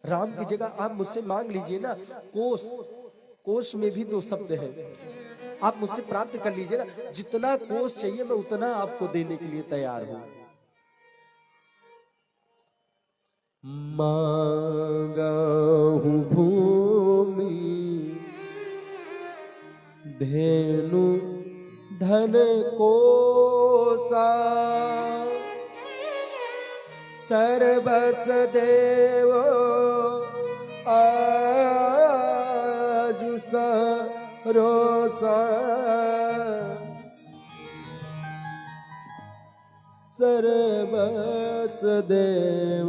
राम की जगह आप मुझसे मांग लीजिए ना, कोस, कोस में भी दो शब्द है, आप मुझसे प्राप्त कर लीजिए ना, जितना कोस चाहिए मैं उतना आपको देने के लिए तैयार हूं। मांगा हूं भूमि धेनु धन कोसा, सर्वस देव आजु सरोसा, सर्वस देव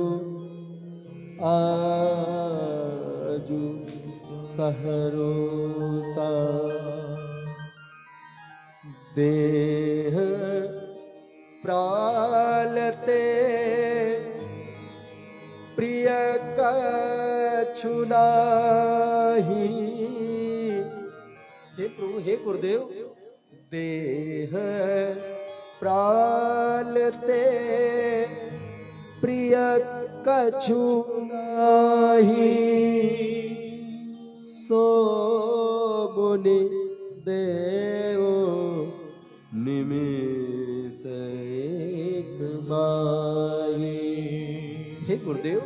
आजु सहरोसा, देह प्रालते प्रिय कछु नाहि। हे प्रभु, हे गुरुदेव, देह प्रालते प्रिय कछु नाहि, सो मुनि देव निमिष एक माही। हे गुरुदेव,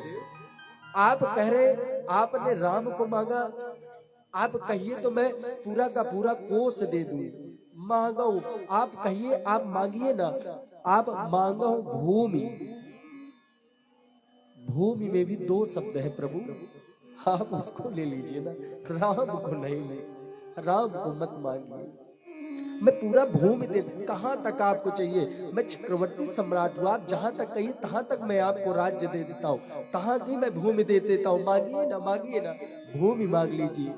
आप कह रहे आपने राम को मांगा, आप कहिए तो मैं पूरा का पूरा कोस दे दूं। मांगा आप कहिए, आप मांगिए ना, आप मांगा भूमि। भूमि में भी दो शब्द है प्रभु, आप उसको ले लीजिए ना, राम को नहीं ले, राम को मत मांगिए। मैं पूरा भूमि दे, कहां तक आपको चाहिए? मैं चक्रवर्ती सम्राट हूं, आप जहां तक कहिए तहां तक मैं आपको राज्य दे देता हूं, तहां की मैं भूमि दे देता हूं। मांगिए ना, मांगिए ना, भूमि मांग लीजिए,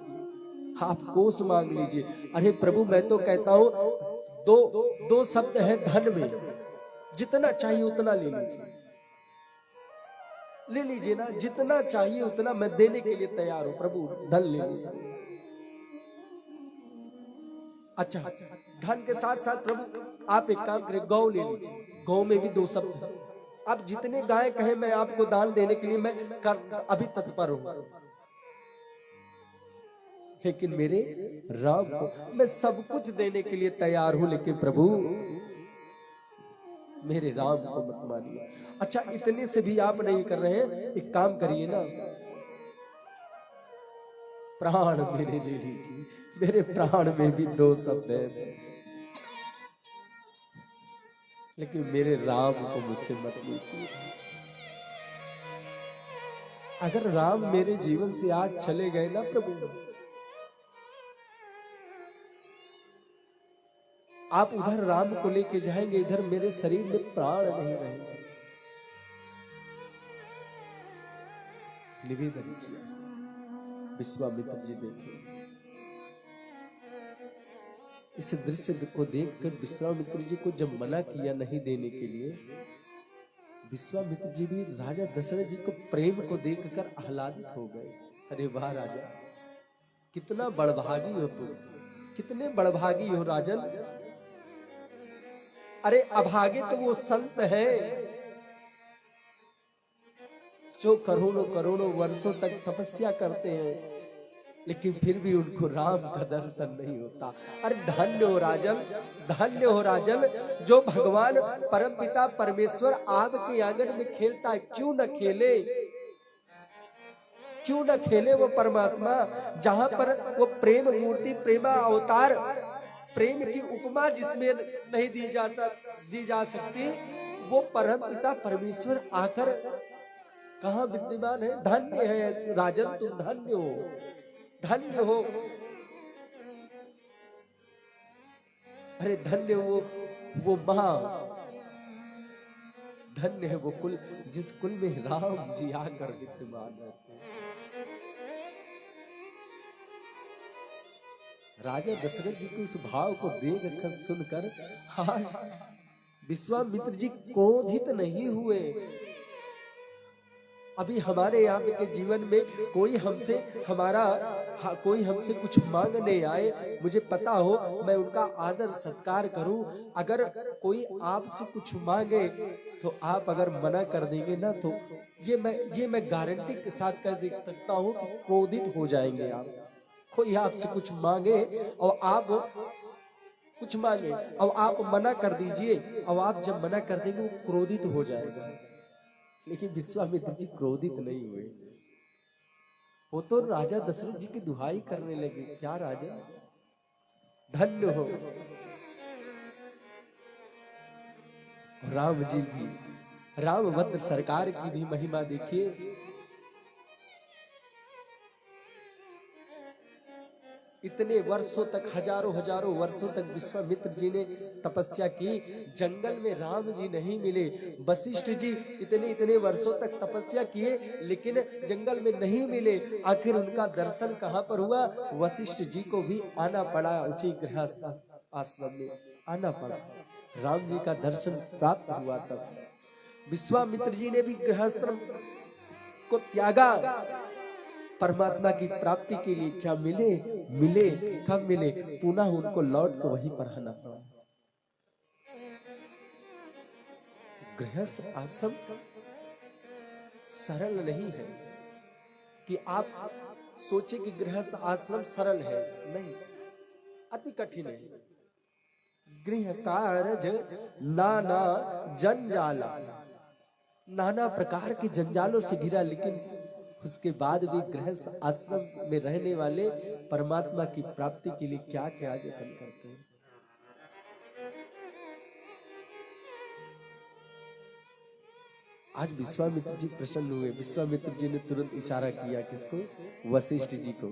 आप कोस मांग लीजिए। अरे प्रभु, मैं तो कहता हूं दो शब्द है धन में, जितना चाहिए उतना ले लीजिए, ले लीजिए ना, जितना चाहिए उतना मैं देने के लिए तैयार हूं प्रभु, धन ले लीजिए। अच्छा, धन के साथ साथ प्रभु आप एक काम करें, गौ ले लीजिए, गौ में भी दो शब्द है। आप जितने गाय कहे मैं आपको दान देने के लिए मैं अभी तत्पर हूं, लेकिन मेरे राम को मैं सब कुछ देने के लिए तैयार हूं, लेकिन प्रभु मेरे राम को मत मानिए। अच्छा, इतने से भी आप नहीं कर रहे हैं, एक काम करिए ना, प्राण मेरे ले लीजिए, मेरे प्राण में भी दो शब्द है, लेकिन मेरे राम को मुझसे मत लीजिए। अगर राम मेरे जीवन से आज चले गए ना प्रभु, आप उधर राम को लेके जाएंगे, इधर मेरे शरीर में प्राण नहीं रहेंगे। निवेदन किया, विश्वामित्र जी देखिए, इस दृश्य को देखकर विश्वामित्र जी को जब मना किया नहीं देने के लिए, विश्वामित्र जी भी राजा दशरथ जी को प्रेम को देखकर आह्लादित हो गए। अरे वाह राजा, कितना बड़भागी हो तुम, कितने बड़भागी हो राजन। अरे अभागे तो वो संत है जो करोड़ों करोड़ों वर्षों तक तपस्या करते हैं, लेकिन फिर भी उनको राम का दर्शन नहीं होता। अरे धन्य हो राजन, धन्य हो राजन, जो भगवान परमपिता परमेश्वर आपके आंगन में खेलता है। क्यों न खेले, क्यों न खेले वो परमात्मा, जहां पर वो प्रेम मूर्ति, प्रेमा अवतार, प्रेम की उपमा जिसमें नहीं दी जा सकती, वो परमपिता परमेश्वर आकर कहां विद्यमान है। धन्य है राजन, तुम धन्य हो, धन्य हो। अरे धन्य वो मां, धन्य है वो कुल, जिस कुल में राम जी आकर विद्यमान रहते हैं। राजा दशरथ जी के उस भाव को देखकर सुनकर आज विश्वामित्र जी क्रोधित नहीं हुए, अभी हमारे यहाँ के जीवन में कोई हमसे कोई हमसे कुछ मांगने आए, मुझे पता हो मैं उनका आदर सत्कार करूं। अगर कोई आपसे कुछ मांगे तो आप अगर मना कर देंगे ना, तो ये मैं गारंटी के साथ कह सकता हूँ कि क्रोधित हो जाएंगे आप। कोई आपसे कुछ मांगे और आप कुछ मांगे और आप मना कर दीजिए, और आप जब मना कर देंगे वो क्रोधित हो जाएगा। लेकिन विश्वामित्र जी क्रोधित नहीं हुए, वो तो राजा दशरथ जी की दुहाई करने लगे, क्या राजा धन्य हो। राम जी भी, रामभद्र सरकार की भी महिमा देखिए। इतने वर्षों तक, हजारों वर्षों तक विश्वामित्र जी ने तपस्या की, जंगल में राम जी नहीं मिले। वशिष्ठ जी इतने वर्षों तक तपस्या किए, लेकिन जंगल में नहीं मिले। आखिर उनका दर्शन कहाँ पर हुआ? वशिष्ठ जी को भी आना पड़ा, उसी गृहस्थ आश्रम में आना पड़ा। राम जी का दर्शन प्राप्त हुआ। तब विश्वामित्र जी ने भी गृहस्थ को त्यागा परमात्मा की प्राप्ति के लिए। क्या मिले कब मिले? पुनः उनको लौट कर वहीं पर आना पड़ा। गृहस्थ आश्रम सरल नहीं है कि आप सोचे कि गृहस्थ आश्रम सरल है, नहीं, अति कठिन है। गृह कार्य नाना जंजाला, नाना प्रकार के जंजालों से घिरा, लेकिन उसके बाद भी गृहस्थ आश्रम में रहने वाले परमात्मा की प्राप्ति के लिए क्या क्या जतन करते हैं। आज विश्वामित्र जी प्रसन्न हुए। विश्वामित्र जी ने तुरंत इशारा किया किसको? वशिष्ठ जी को,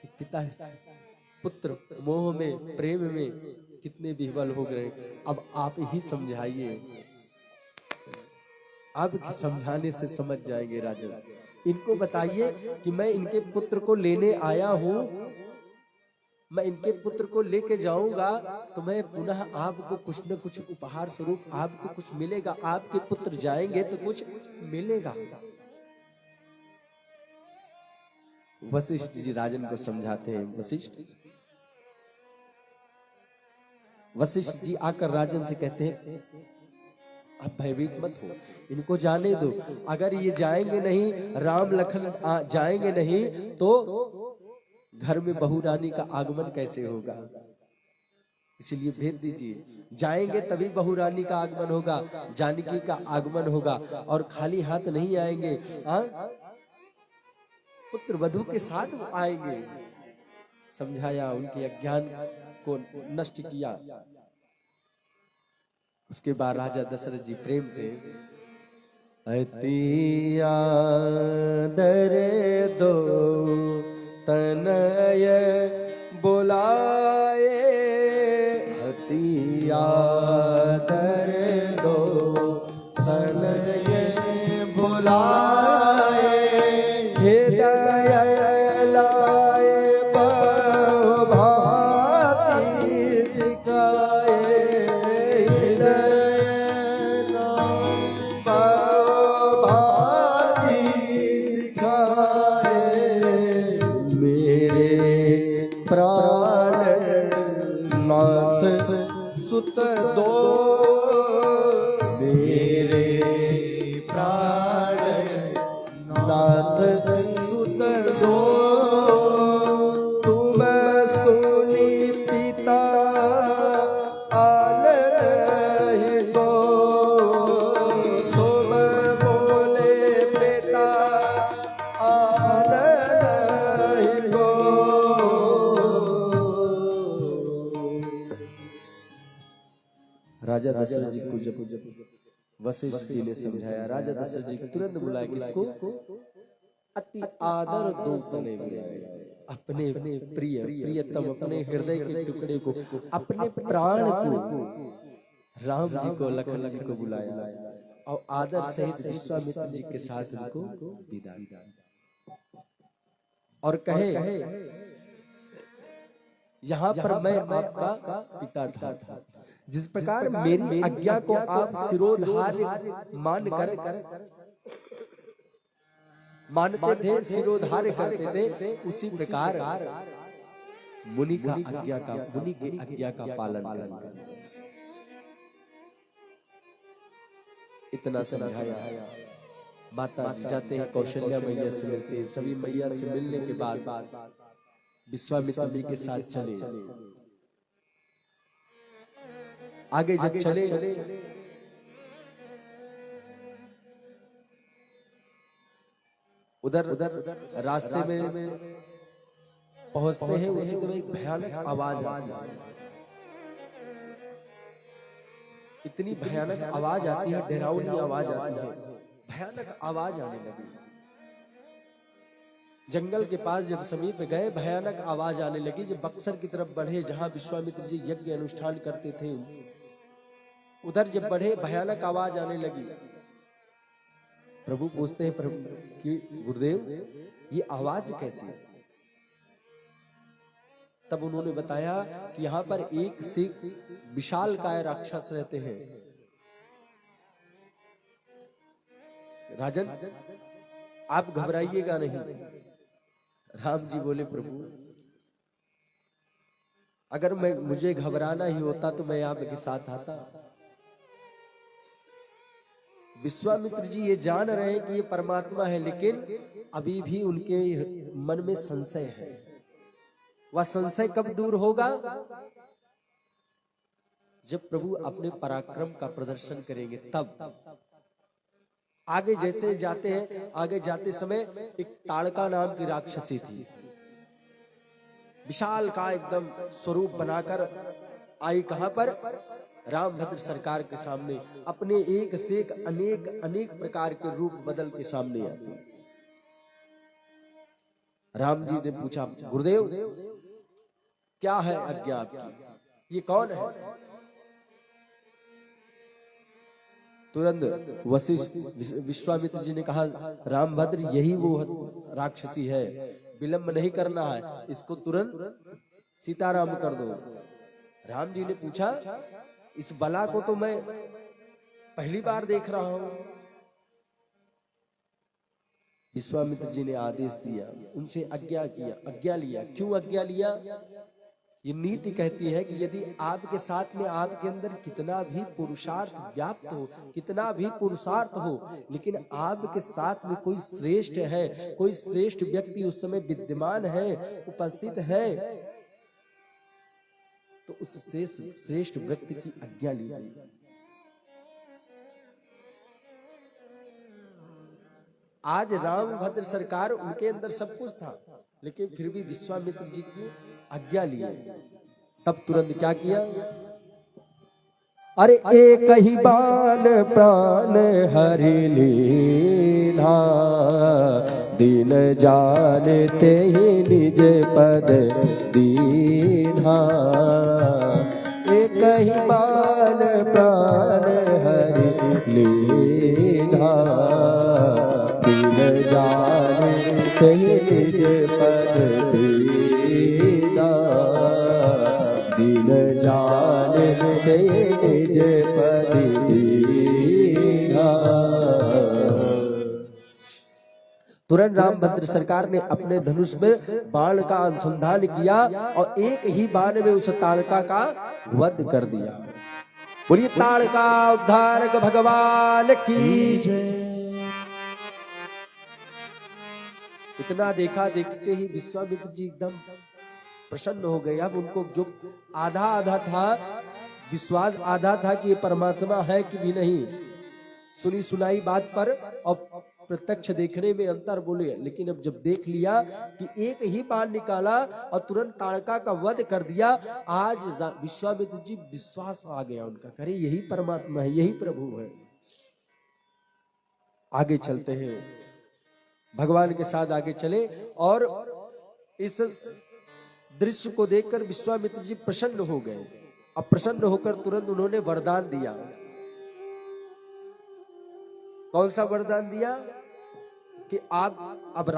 कि पिता पुत्र मोह में, प्रेम में कितने विह्वल हो गए, अब आप ही समझाइए। आपके समझाने से समझ जाएंगे राजा। इनको बताइए कि मैं इनके पुत्र को लेने आया हूं, मैं इनके पुत्र को लेके जाऊंगा तो मैं पुनः आपको कुछ न कुछ उपहार स्वरूप आपको कुछ मिलेगा। आपके पुत्र जाएंगे तो कुछ मिलेगा। वशिष्ठ जी राजन को समझाते हैं। वशिष्ठ जी आकर राजन से कहते हैं, आप भयभीत मत हो, इनको जाने दो। अगर ये जाएंगे नहीं, राम लखन जाएंगे नहीं, तो घर में बहू रानी का आगमन कैसे होगा? इसलिए भेज दीजिए। जाएंगे तभी बहू रानी का आगमन होगा, जानकी का आगमन होगा, और खाली हाथ नहीं आएंगे। पुत्र वधू के साथ आएंगे। समझाया, उनके अज्ञान को नष्ट किया। उसके बाद राजा दशरथ जी प्रेम से अति आदर दो तनय बुलाए, अति आदर दो तनय बुलाए, हृदय लाए भांति सिखाए, सुत दो मेरे प्राण नाथ सुत दो, तुम सुनी पिता आल को, तुम बोले पिता आल को। राजा दशरथ जी को जब वशिष्ठ जी ने समझाया, राजा दशरथ जी तुरंत बुलाया किसको? अति आदर दो तने बुलाए, अपने प्रियतम, अपने हृदय के टुकड़े को, अपने प्राण को, राम जी को, लखन जी को बुलाया, और आदर सहित विश्वामित्र जी के साथ उनको विदा। और कहे, यहाँ पर मैं आपका पिता था, जिस प्रकार मेरी आज्ञा को आप सिरोधार्य मानते थे, सिरोधार्य करते थे, उसी प्रकार मुनि की आज्ञा का पालन करना। इतना समझाया। माता जी जाते हैं कौशल्या मैया से मिलते हैं। सभी मैया से मिलने के बाद विश्वामित्र जी के साथ चले। आगे जब चले उधर रास्ते में पहुंचते हैं, उसी समय एक भयानक आवाज आती है। इतनी भयानक आवाज आती है, डरावनी आवाज आती है, भयानक आवाज आने लगी। जंगल के पास जब समीप गए, भयानक आवाज आने लगी। जब बक्सर की तरफ बढ़े, जहां विश्वामित्र जी यज्ञ अनुष्ठान करते थे, उधर जब बढ़े, भयानक आवाज आने लगी। प्रभु पूछते हैं प्रभु कि गुरुदेव ये आवाज कैसी? तब उन्होंने बताया कि यहाँ पर एक से विशालकाय राक्षस रहते हैं। राजन आप घबराइएगा नहीं। राम जी बोले प्रभु अगर मुझे घबराना ही होता तो मैं आपके साथ आता। विश्वामित्र जी ये जान रहे हैं कि ये परमात्मा है, लेकिन अभी भी उनके मन में संशय है। वह संशय कब दूर होगा? जब प्रभु अपने पराक्रम का प्रदर्शन करेंगे तब। आगे जैसे जाते हैं, आगे जाते समय एक ताड़का नाम की राक्षसी थी। विशाल का एकदम स्वरूप बनाकर आई। कहां पर? रामभद्र सरकार के सामने। अपने एक से एक अनेक प्रकार के रूप बदल के सामने आती। राम जी ने पूछा गुरुदेव क्या है आज्ञा आपकी? ये कौन है? तुरंत वशिष्ठ विश्वामित्र जी ने कहा रामभद्र यही वो राक्षसी है, विलंब नहीं करना है, इसको तुरंत सीताराम कर दो। राम जी ने पूछा इस बला को तो मैं पहली बार देख रहा हूं। विश्वामित्र जी ने आदेश दिया, उनसे आज्ञा लिया। क्यों आज्ञा लिया? ये नीति कहती है कि यदि आपके साथ में आपके अंदर कितना भी पुरुषार्थ व्याप्त हो, कितना भी पुरुषार्थ हो, लेकिन आपके साथ में कोई श्रेष्ठ है, कोई श्रेष्ठ व्यक्ति उस समय विद्यमान है, उपस्थित है, तो उस श्रेष्ठ व्यक्ति की आज्ञा लीजिए। आज रामभद्र सरकार उनके अंदर सब कुछ था, लेकिन फिर भी विश्वामित्र जी की आज्ञा लिए। तब तुरंत क्या किया? अरे एक ही बाण प्राण हरि लीधा, दीन जानते ही निज पद दीन्हा। एक ही बाण प्राण हरि लीधा, दीन जानते ही निज पद दीन्हा। दीन जानते निज पद दीन्हा। तुरंत रामभद्र सरकार ने अपने धनुष में बाण का अनुसंधान किया और एक ही बाण में उस ताड़का का वध कर दिया। बोलिए ताड़का उद्धारक भगवान की जय। इतना देखा, देखते ही विश्वामित्र जी एकदम प्रसन्न हो गए। अब उनको जो आधा था विश्वास, आधा था कि ये परमात्मा है कि भी नहीं, सुनी सुनाई बात पर और प्रत्यक्ष देखने में अंतर बोले। लेकिन अब जब देख लिया कि एक ही बाण निकाला और तुरंत ताड़का का वध कर दिया, आज विश्वामित्र जी विश्वास आ गया उनका, करे यही परमात्मा है, यही प्रभु है। आगे चलते हैं, भगवान के साथ आगे चले और इस दृश्य को देखकर विश्वामित्र जी प्रसन्न हो गए। अब प्रसन्न होकर तुरंत उन्होंने वरदान दिया। कौन सा वरदान दिया? कि आप अब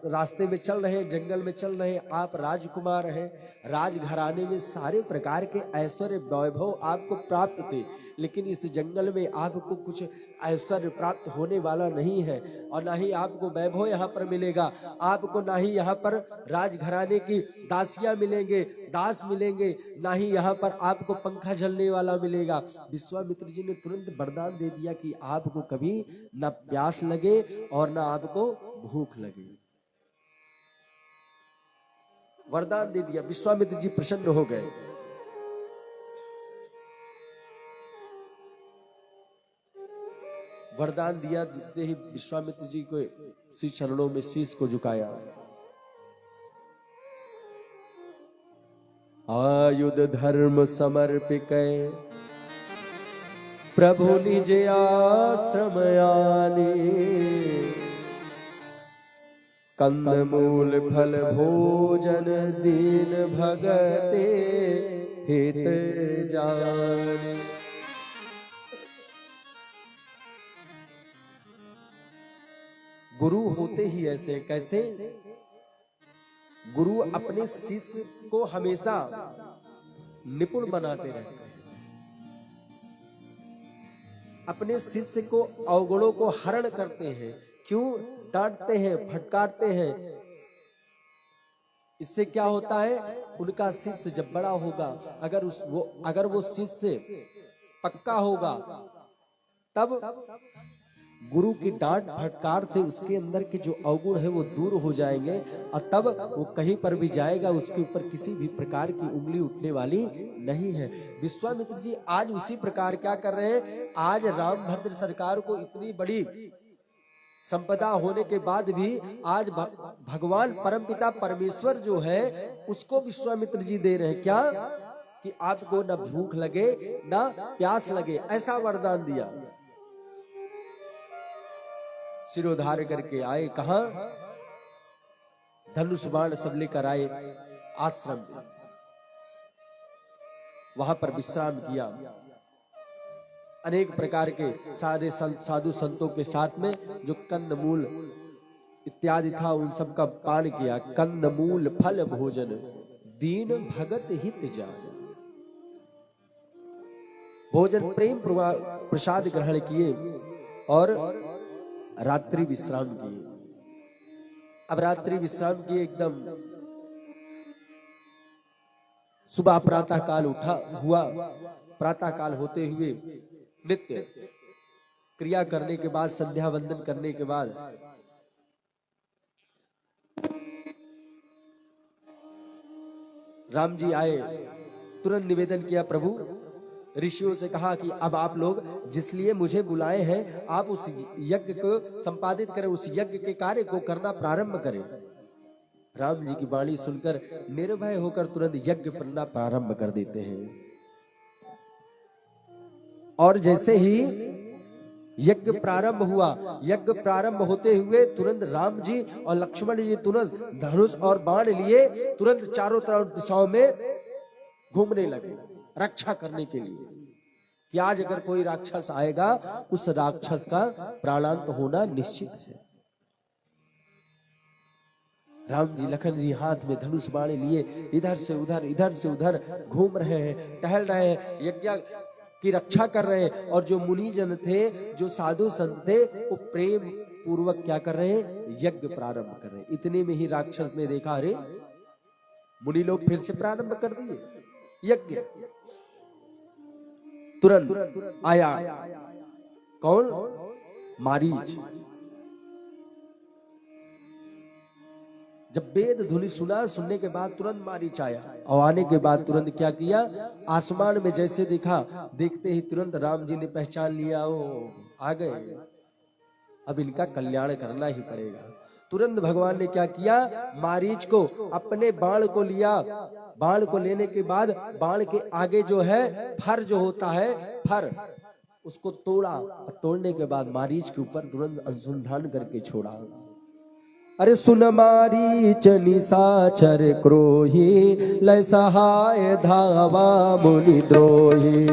रास्ते में चल रहे हैं, जंगल में चल रहे हैं, आप राजकुमार हैं, राजघराने में सारे प्रकार के ऐश्वर्य वैभव आपको प्राप्त थे, लेकिन इस जंगल में आपको कुछ ऐश्वर्य प्राप्त होने वाला नहीं है, और ना ही आपको वैभव यहाँ पर मिलेगा, आपको ना ही यहाँ पर राजघराने की दासियां मिलेंगे, दास मिलेंगे, ना ही यहाँ पर आपको पंखा झलने वाला मिलेगा। विश्वामित्र जी ने तुरंत वरदान दे दिया कि आपको कभी न प्यास लगे और ना आपको भूख लगे। वरदान दे दिया, विश्वामित्र जी प्रसन्न हो गए। वरदान दिया, देते ही विश्वामित्र जी को श्री चरणों में शीश को झुकाया। आयुध धर्म समर्पिक प्रभु निज आश्रम आने, कंदमूल फल भोजन दीन भगते हित जाने। गुरु होते ही ऐसे, कैसे? गुरु अपने शिष्य को हमेशा निपुण बनाते रहते हैं, अपने शिष्य को अवगुणों को हरण करते हैं। क्यों? डांटते हैं, फटकारते हैं। इससे क्या होता है? उनका शिष्य जब बड़ा होगा, अगर वो शिष्य पक्का होगा, तब गुरु की डांट फटकार से उसके अंदर के जो अवगुण है वो दूर हो जाएंगे, और तब वो कहीं पर भी जाएगा, उसके ऊपर किसी भी प्रकार की उंगली उठने वाली नहीं है। विश्वामित्र जी आज उसी प्रकार क्या कर रहे हैं? आज रामभद्र सरकार को इतनी बड़ी संपदा होने के बाद भी आज भगवान परमपिता परमेश्वर जो है उसको विश्वामित्र जी दे रहे हैं। क्या? कि आपको न भूख लगे न प्यास लगे, ऐसा वरदान दिया। सिरोधार करके आए, कहां? धनुष बाण सब लेकर आए आश्रम में, वहां पर विश्राम किया। अनेक प्रकार के साधु संतों के साथ में जो कंदमूल इत्यादि था उन सब का पान किया। कंदमूल फल भोजन दीन भगत हित जान, भोजन प्रेम प्रसाद ग्रहण किए और रात्रि विश्राम किए। अब रात्रि विश्राम किए, एकदम सुबह प्रातः काल हुआ। प्रातः काल होते हुए नित्य क्रिया करने के बाद, संध्या वंदन करने के बाद राम जी आए, तुरंत निवेदन किया, प्रभु ऋषियों से कहा कि अब आप लोग जिस लिए मुझे बुलाए हैं, आप उस यज्ञ को संपादित करें, उस यज्ञ के कार्य को करना प्रारंभ करें। राम जी की वाणी सुनकर निर्भय होकर तुरंत यज्ञ करना प्रारंभ कर देते हैं। और जैसे ही यज्ञ प्रारंभ हुआ, यज्ञ प्रारंभ होते हुए तुरंत राम जी और लक्ष्मण जी तुरंत धनुष और बाण लिए तुरंत चारों तरफ दिशाओं में घूमने लगे, रक्षा करने के लिए कि आज अगर कोई राक्षस आएगा, उस राक्षस का प्राणांत होना निश्चित है। राम जी लखन जी हाथ में धनुष बाण लिए इधर से उधर घूम रहे हैं, टहल रहे हैं, यज्ञ की रक्षा कर रहे हैं। और जो मुनि जन थे, जो साधु संत थे, वो प्रेम पूर्वक क्या कर रहे हैं? यज्ञ प्रारंभ कर रहे हैं। इतने में ही राक्षस ने देखा, अरे मुनि लोग फिर से प्रारंभ कर दिए यज्ञ। तुरंत आया कौन? मारीच। जब वेद ध्वनि सुनने के बाद तुरंत मारीच आया, और आने के बाद तुरंत क्या किया? आसमान में जैसे देखा, देखते ही तुरंत राम जी ने पहचान लिया, ओ आ गए, अब इनका कल्याण करना ही पड़ेगा। तुरंत भगवान ने क्या किया? मारीच को अपने बाण को लिया। बाण को लेने के बाद बाण के आगे जो है फर जो होता है, फर उसको तोड़ा, और तोड़ने के बाद मारीच के ऊपर तुरंत अनुसंधान करके छोड़ा। अरे सुन मारीच निशाचर क्रोही, लय सहाय धावा मुनि द्रोही।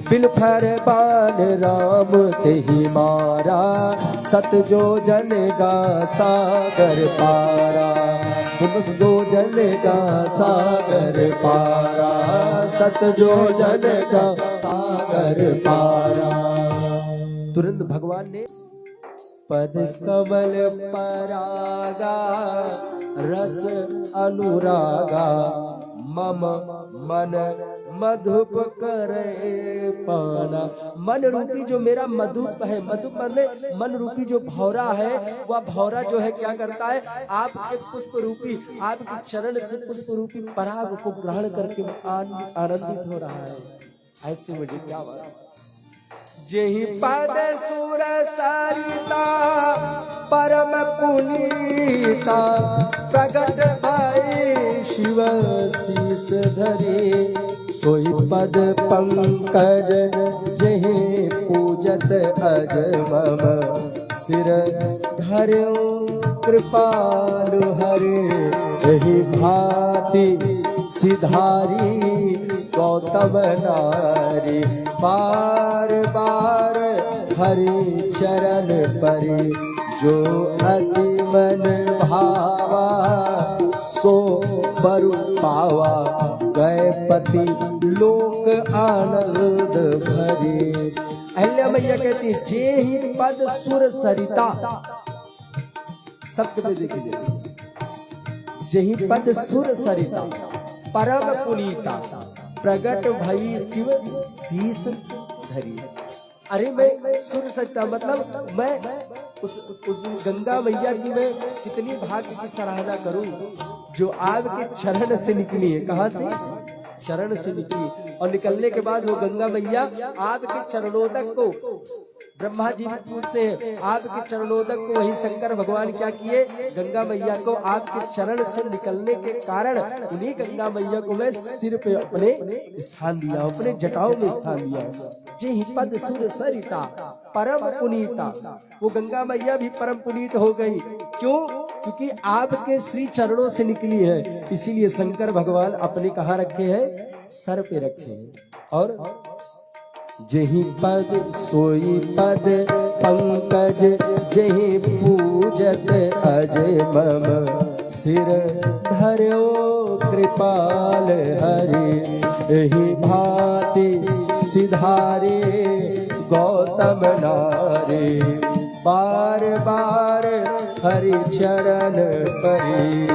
बिन फरमान राम तेहि मारा, सत जो जन गा सागर पारा। सुन जो जन गा सागर पारा, सत जो जन गा सागर पारा। तुरंत भगवान ने पद कमल परागा, रस अनुरागा, मम मन मधुप करे पाना। मन रूपी जो मेरा मधुप है, मधुप मतलब मन रूपी जो भौरा है, वह भौरा जो है क्या करता है, आपके पुष्प रूपी, आपके चरण से पुष्प रूपी पराग को ग्रहण करके आनंदित हो रहा है। ऐसे मुझे क्या बात। जेहि पद सुर सरिता, परम पुनीता, प्रगट भई शिव शीस धरे। सोई पद पंकज जेहि पूजत अज मम, सिर धर्यो कृपालु हरे। एहि भांति सिधारी गौतम नारी, बार बार हरि चरण परे। जो अति मन भावा, सो बरु पावा, गए पति लोक आनंद भरे। अहिल्या मैया कहती है, जे ही पद सुर सरिता, शब्द में देखिए, जेहि पद सुर सरिता, परम पुनीता, प्रगट भई शिव शीस धरी। अरे मैं सुर सरिता मतलब मैं उस गंगा मैया की मैं कितनी भाग्य की सराहना करूं, जो आपके चरण से निकली है। कहां से? चरण से निकली, और निकलने के बाद वो गंगा मैया आपके चरणोदक को, ब्रह्मा जी भी पूछते हैं आपके चरणोदक को, वही शंकर भगवान क्या किए, गंगा मैया को आपके चरण से निकलने के कारण उन्हीं गंगा मैया को मैं सिर पे अपने स्थान दिया, अपने जटाओं में स्थान दिया। जे पद सुर सरिता परम पुनीता, वो गंगा मैया भी परम पुनीत हो गई। क्यों? क्योंकि आपके श्री चरणों से निकली है, इसीलिए शंकर भगवान अपने कहाँ रखे हैं, सर पे रखे हैं। और जेहि पद सोई पद पंकज, जेहि पूजत अजय मम, सिर धर्यो कृपाल हरि। एहि भांति सिधारे गौतम नारे, बार बार हरि चरण परे।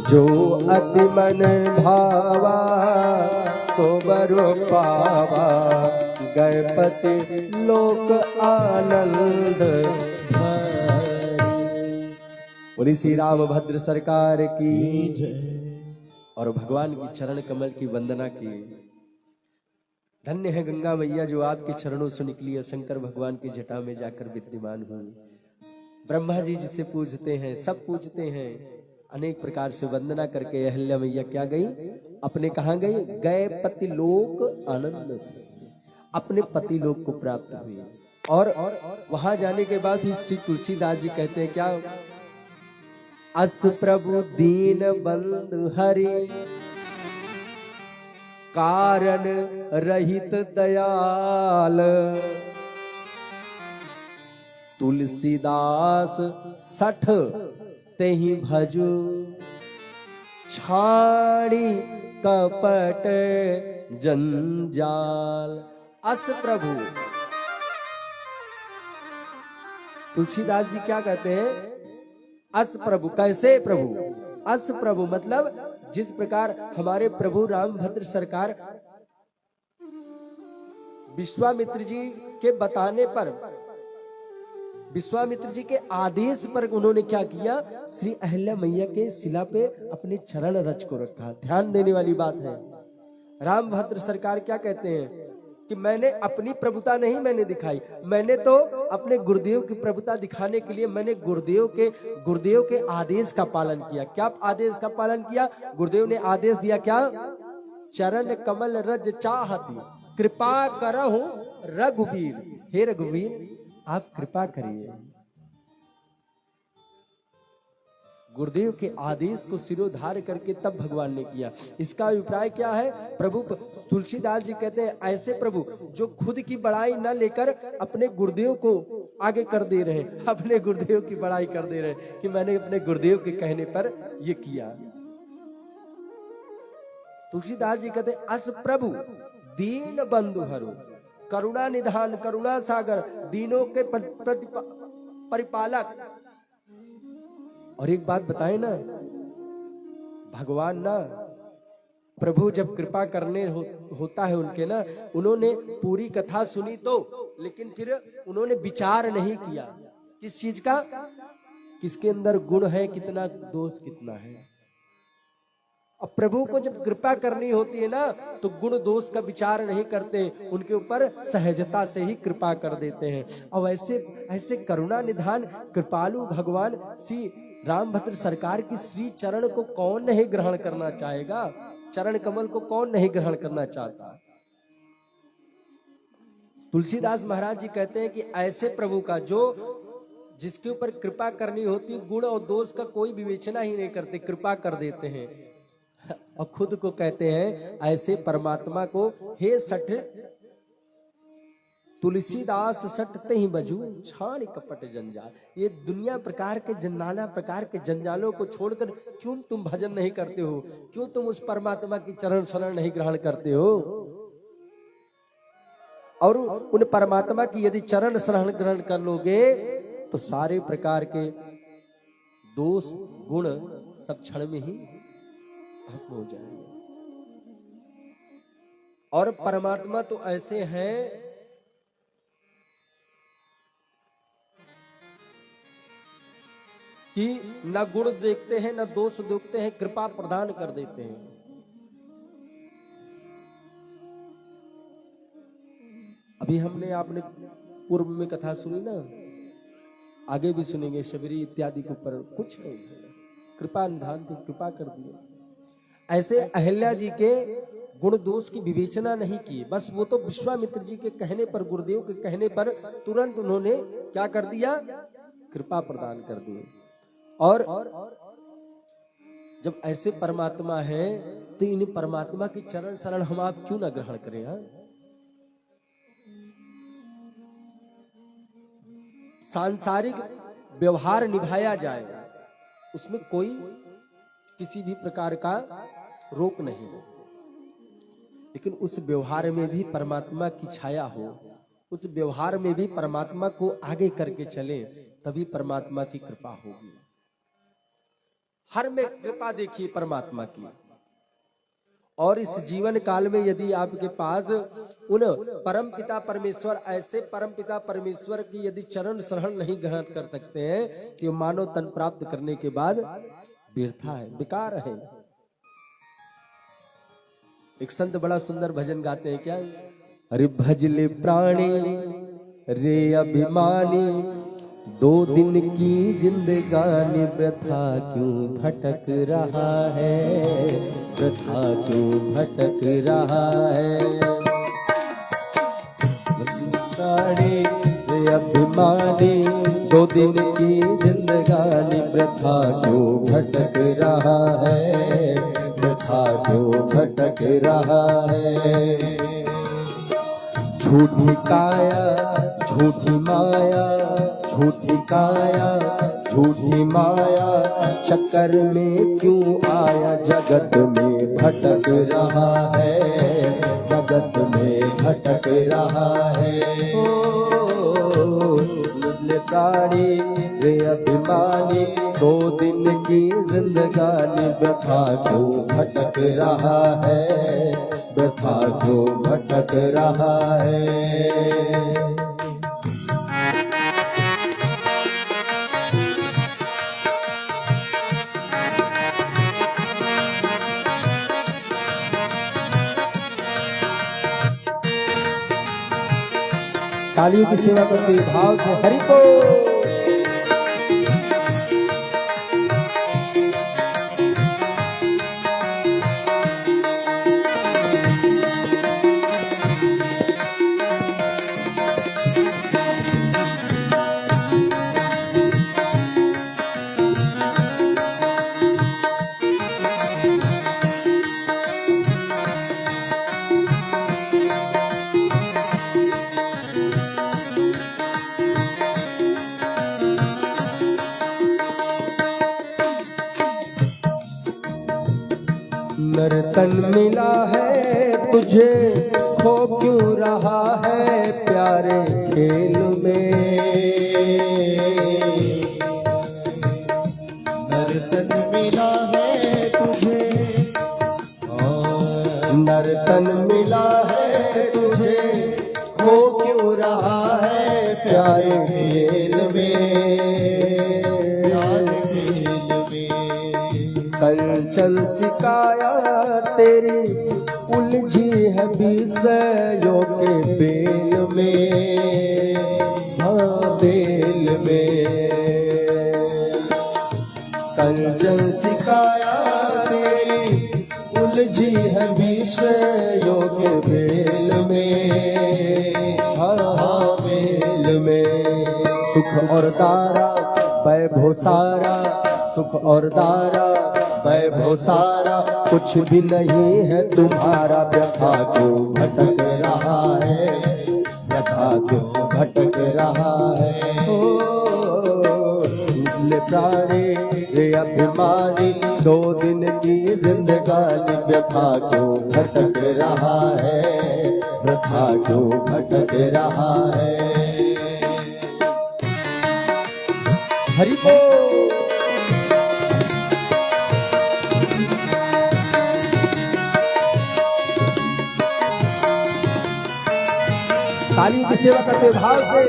जो अति मन भावा, सो बरु पावा, गए पति लोक आनंद भरे। बोली श्री रामभद्र सरकार की जय। और भगवान की चरण कमल की वंदना की। धन्य है गंगा मैया जो आपके चरणों से निकली है, शंकर भगवान की जटा में जाकर विद्यमान हुई। ब्रह्मा जी जिसे पूजते हैं, सब पूजते हैं, अनेक प्रकार से वंदना करके अहिल्या मैया क्या गई, अपने कहाँ गई, गए पति लोक आनंद, अपने पति लोक को प्राप्त हुई। और वहां जाने के बाद ही श्री तुलसीदास जी कहते हैं क्या, अस प्रभु दीन बंधु हरि, कारण रहित दयाल। तुलसीदास 60 तेहि भजु, छाड़ी कपट जंजाल। अस प्रभु, तुलसीदास जी क्या कहते हैं, अस प्रभु। कैसे प्रभु? अस प्रभु मतलब जिस प्रकार हमारे प्रभु रामभद्र सरकार विश्वामित्र जी के बताने पर, विश्वामित्र जी के आदेश पर उन्होंने क्या किया, श्री अहिल्या मैया के शिला पे अपने चरण रच को रखा। ध्यान देने वाली बात है। रामभद्र सरकार क्या कहते हैं कि मैंने अपनी प्रभुता नहीं मैंने दिखाई, मैंने तो अपने गुरुदेव की प्रभुता दिखाने के लिए मैंने गुरुदेव के आदेश का पालन किया। क्या आदेश का पालन किया? गुरुदेव ने आदेश दिया क्या, चरण कमल रज चाहती, कृपा करहु रघुवीर। हे रघुवीर आप कृपा करिए, गुरुदेव के आदेश को सिरोधार करके तब भगवान ने किया। इसका अभिप्राय क्या है? प्रभु तुलसीदास जी कहते हैं ऐसे प्रभु जो खुद की बड़ाई न लेकर अपने गुरुदेव को आगे कर दे रहे, अपने गुरुदेव की बड़ाई कर दे रहे कि मैंने अपने गुरुदेव के कहने पर ये किया। तुलसीदास जी कहते हैं अस प्रभु दीन बंधु हरो, करुणा निधान, करुणा सागर, दीनों के परिपालक। और एक बात बताएं ना, भगवान ना प्रभु जब कृपा करने होता है उनके ना, उन्होंने पूरी कथा सुनी तो, लेकिन फिर उन्होंने विचार नहीं किया किस चीज का, किसके अंदर गुण है कितना, दोष कितना है। अब प्रभु को जब कृपा करनी होती है ना तो गुण दोष का विचार नहीं करते, उनके ऊपर सहजता से ही कृपा कर देते हैं। और ऐसे करुणा निधान कृपालु भगवान श्री रामभद्र सरकार की श्री चरण को कौन नहीं ग्रहण करना चाहेगा? चरण कमल को कौन नहीं ग्रहण करना चाहता? तुलसीदास महाराज जी कहते हैं कि ऐसे प्रभु का जो जिसके ऊपर कृपा करनी होती, गुण और दोष का कोई विवेचना ही नहीं करते, कृपा कर देते हैं। और खुद को कहते हैं ऐसे परमात्मा को, हे सठ तुलसीदास सटते ही बजू छान कपट जंजाल। ये दुनिया प्रकार के नाना प्रकार के जंजालों को छोड़कर क्यों तुम भजन नहीं करते हो? क्यों तुम उस परमात्मा की चरण शरण नहीं ग्रहण करते हो? और उन परमात्मा की यदि चरण शरण ग्रहण कर लोगे तो सारे प्रकार के दोष गुण सब क्षण में ही भस्म हो जाएंगे। और परमात्मा तो ऐसे हैं कि न गुण देखते हैं न दोष देखते हैं, कृपा प्रदान कर देते हैं। अभी हमने आपने पूर्व में कथा सुनी ना, आगे भी सुनेंगे शबरी इत्यादि के ऊपर, कुछ नहीं कृपा निधान थी, कृपा कर दिया। ऐसे अहिल्या जी के गुण दोष की विवेचना नहीं की, बस वो तो विश्वामित्र जी के कहने पर, गुरुदेव के कहने पर तुरंत उन्होंने क्या कर दिया? कृपा प्रदान कर दी। और जब ऐसे परमात्मा है तो इन परमात्मा की चरण शरण हम आप क्यों ना ग्रहण करें? हाँ, सांसारिक व्यवहार निभाया जाए, उसमें कोई किसी भी प्रकार का रोक नहीं है, लेकिन उस व्यवहार में भी परमात्मा की छाया हो, उस व्यवहार में भी परमात्मा को आगे करके चले, तभी परमात्मा की कृपा होगी। हर में कृपा देखिए परमात्मा की। और इस जीवन काल में यदि आपके पास उन परम पिता परमेश्वर, ऐसे परम पिता परमेश्वर की यदि चरण शरण नहीं ग्रहण कर सकते हैं कि मानव तन प्राप्त करने के बाद व्यर्था है, बेकार है। एक संत बड़ा सुंदर भजन गाते हैं, क्या? अरे भजले प्राणी रे अभिमानी, 2 दिन की जिंदगानी वृथा क्यों भटक रहा है, वृथा क्यों भटक रहा है। प्राणी रे अभिमानी, 2 दिन की जिंदगानी वृथा क्यों भटक रहा है, वृथा क्यों भटक रहा है। झूठी काया झूठी माया, झूठी काया झूठी माया, चक्कर में क्यों आया, जगत में भटक रहा है, जगत में भटक रहा है। प्राणी रे अभिमानी, 2 दिन की जिंदगानी वृथा क्यों भटक रहा है, वृथा क्यों भटक रहा है। तालियों की सेवा करते भाव से हरि को। तन मिला है तुझे, खो क्यों रहा है प्यारे खेल में। नर्तन मिला है तुझे, नर्तन मिला है तुझे, खो क्यों रहा है प्यारे खेल में। कंचन सिकाया तेरी उलझी है विषयों के बेल में, हाँ बेल में। कंचन सिकाया तेरी उलझी है विषयों के बेल में, हाँ बेल में। सुख और दारा वैभव सारा, सुख और दारा वैभव सारा, कुछ भी नहीं है तुम्हारा। व्यथा क्यों भटक रहा है, व्यथा क्यों भटक रहा है। ले प्राणी रे अभिमानी, 2 दिन की जिंदगानी। व्यथा क्यों भटक रहा है, व्यथा क्यों भटक रहा है। हरि बोल। ताली की सेवा करते भाव से।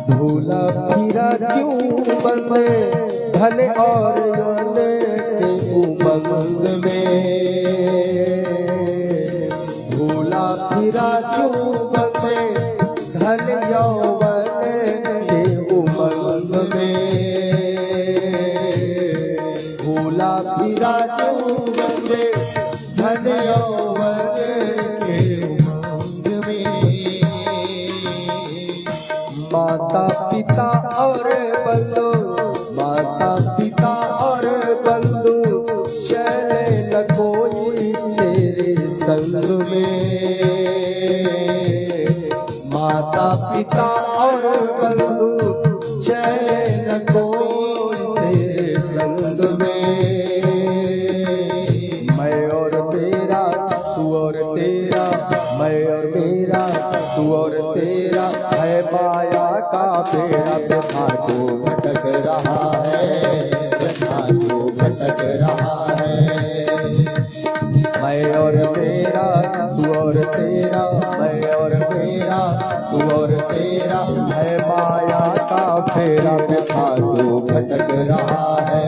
भूला फिरा क्यों बंदे धन और यौवन के उमंग में। भूला फिरा क्यों बंदे धन यौवन के उमंग में। भूला फिरा क्यों बंदे धन यौवन के उमंग में। माता पिता और बंधु, माता पिता और बंधु, चले न कोई तेरे संग में। माता पिता और बंधु, चले न कोई तेरे संग में। मैं और तेरा तू और तेरा, मैं और मेरा तू और तेरा, है माया का बेड़ा। व्यथा को भटक रहा है, व्यथा को भटक रहा है। मैं और मेरा तू और तेरा, मैं और मेरा तू और तेरा, है माया का फेरा। व्यथा को भटक रहा है,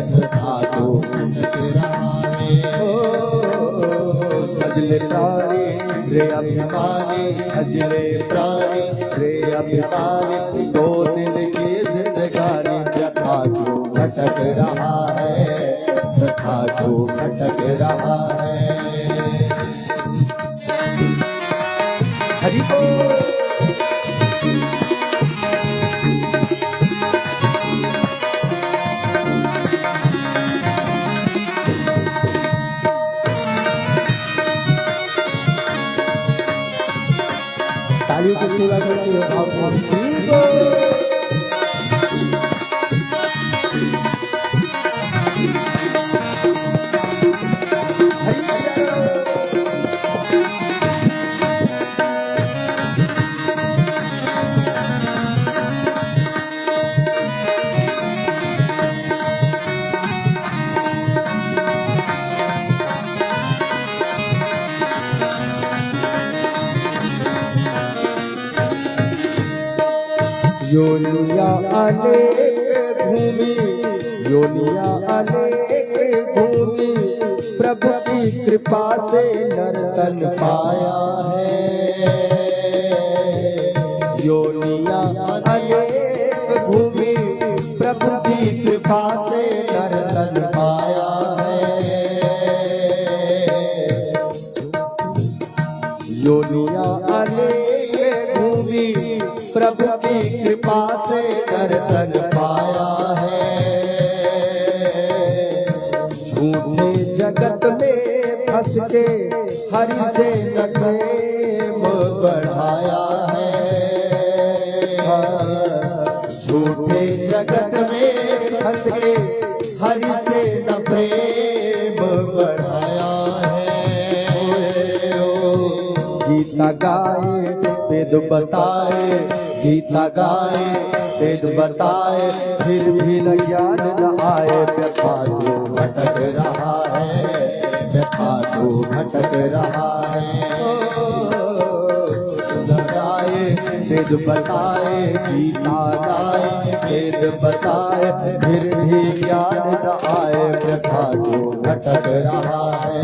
व्यथा को भटक रहा है। सजले प्राणी रे अभिमानी, अजले प्राणी रे अभिमानी, 2 दिन की जिंदगानी। व्यथा क्यों भटक रहा है, व्यथा क्यों भटक रहा है। हरि बोल। तालियों की सेवा करते हो भगवान श्री को। योनिया अनेक भूमि, योनिया अनेक भूमि, प्रभु की कृपा से नर्तन पाया है। कृपा से नर तन पाया है। योनिया अनेक घूमी प्रभु की कृपा से नर तन पाया है। झूठे जगत में फंस के हरि से न प्रेम बढ़ाया है। झूठे जगत में फंस के हरि से न प्रेम बढ़ाया है। गीता गाए वेद बताए, गीता गाए वेद बताए, फिर भी न ज्ञान न आए। व्यथा तो भटक रहा है, व्यथा तो भटक रहा है। गाए वेद बताए, गीता गाए वेद बताए, फिर भी ज्ञान न आए। व्यथा तो भटक रहा है,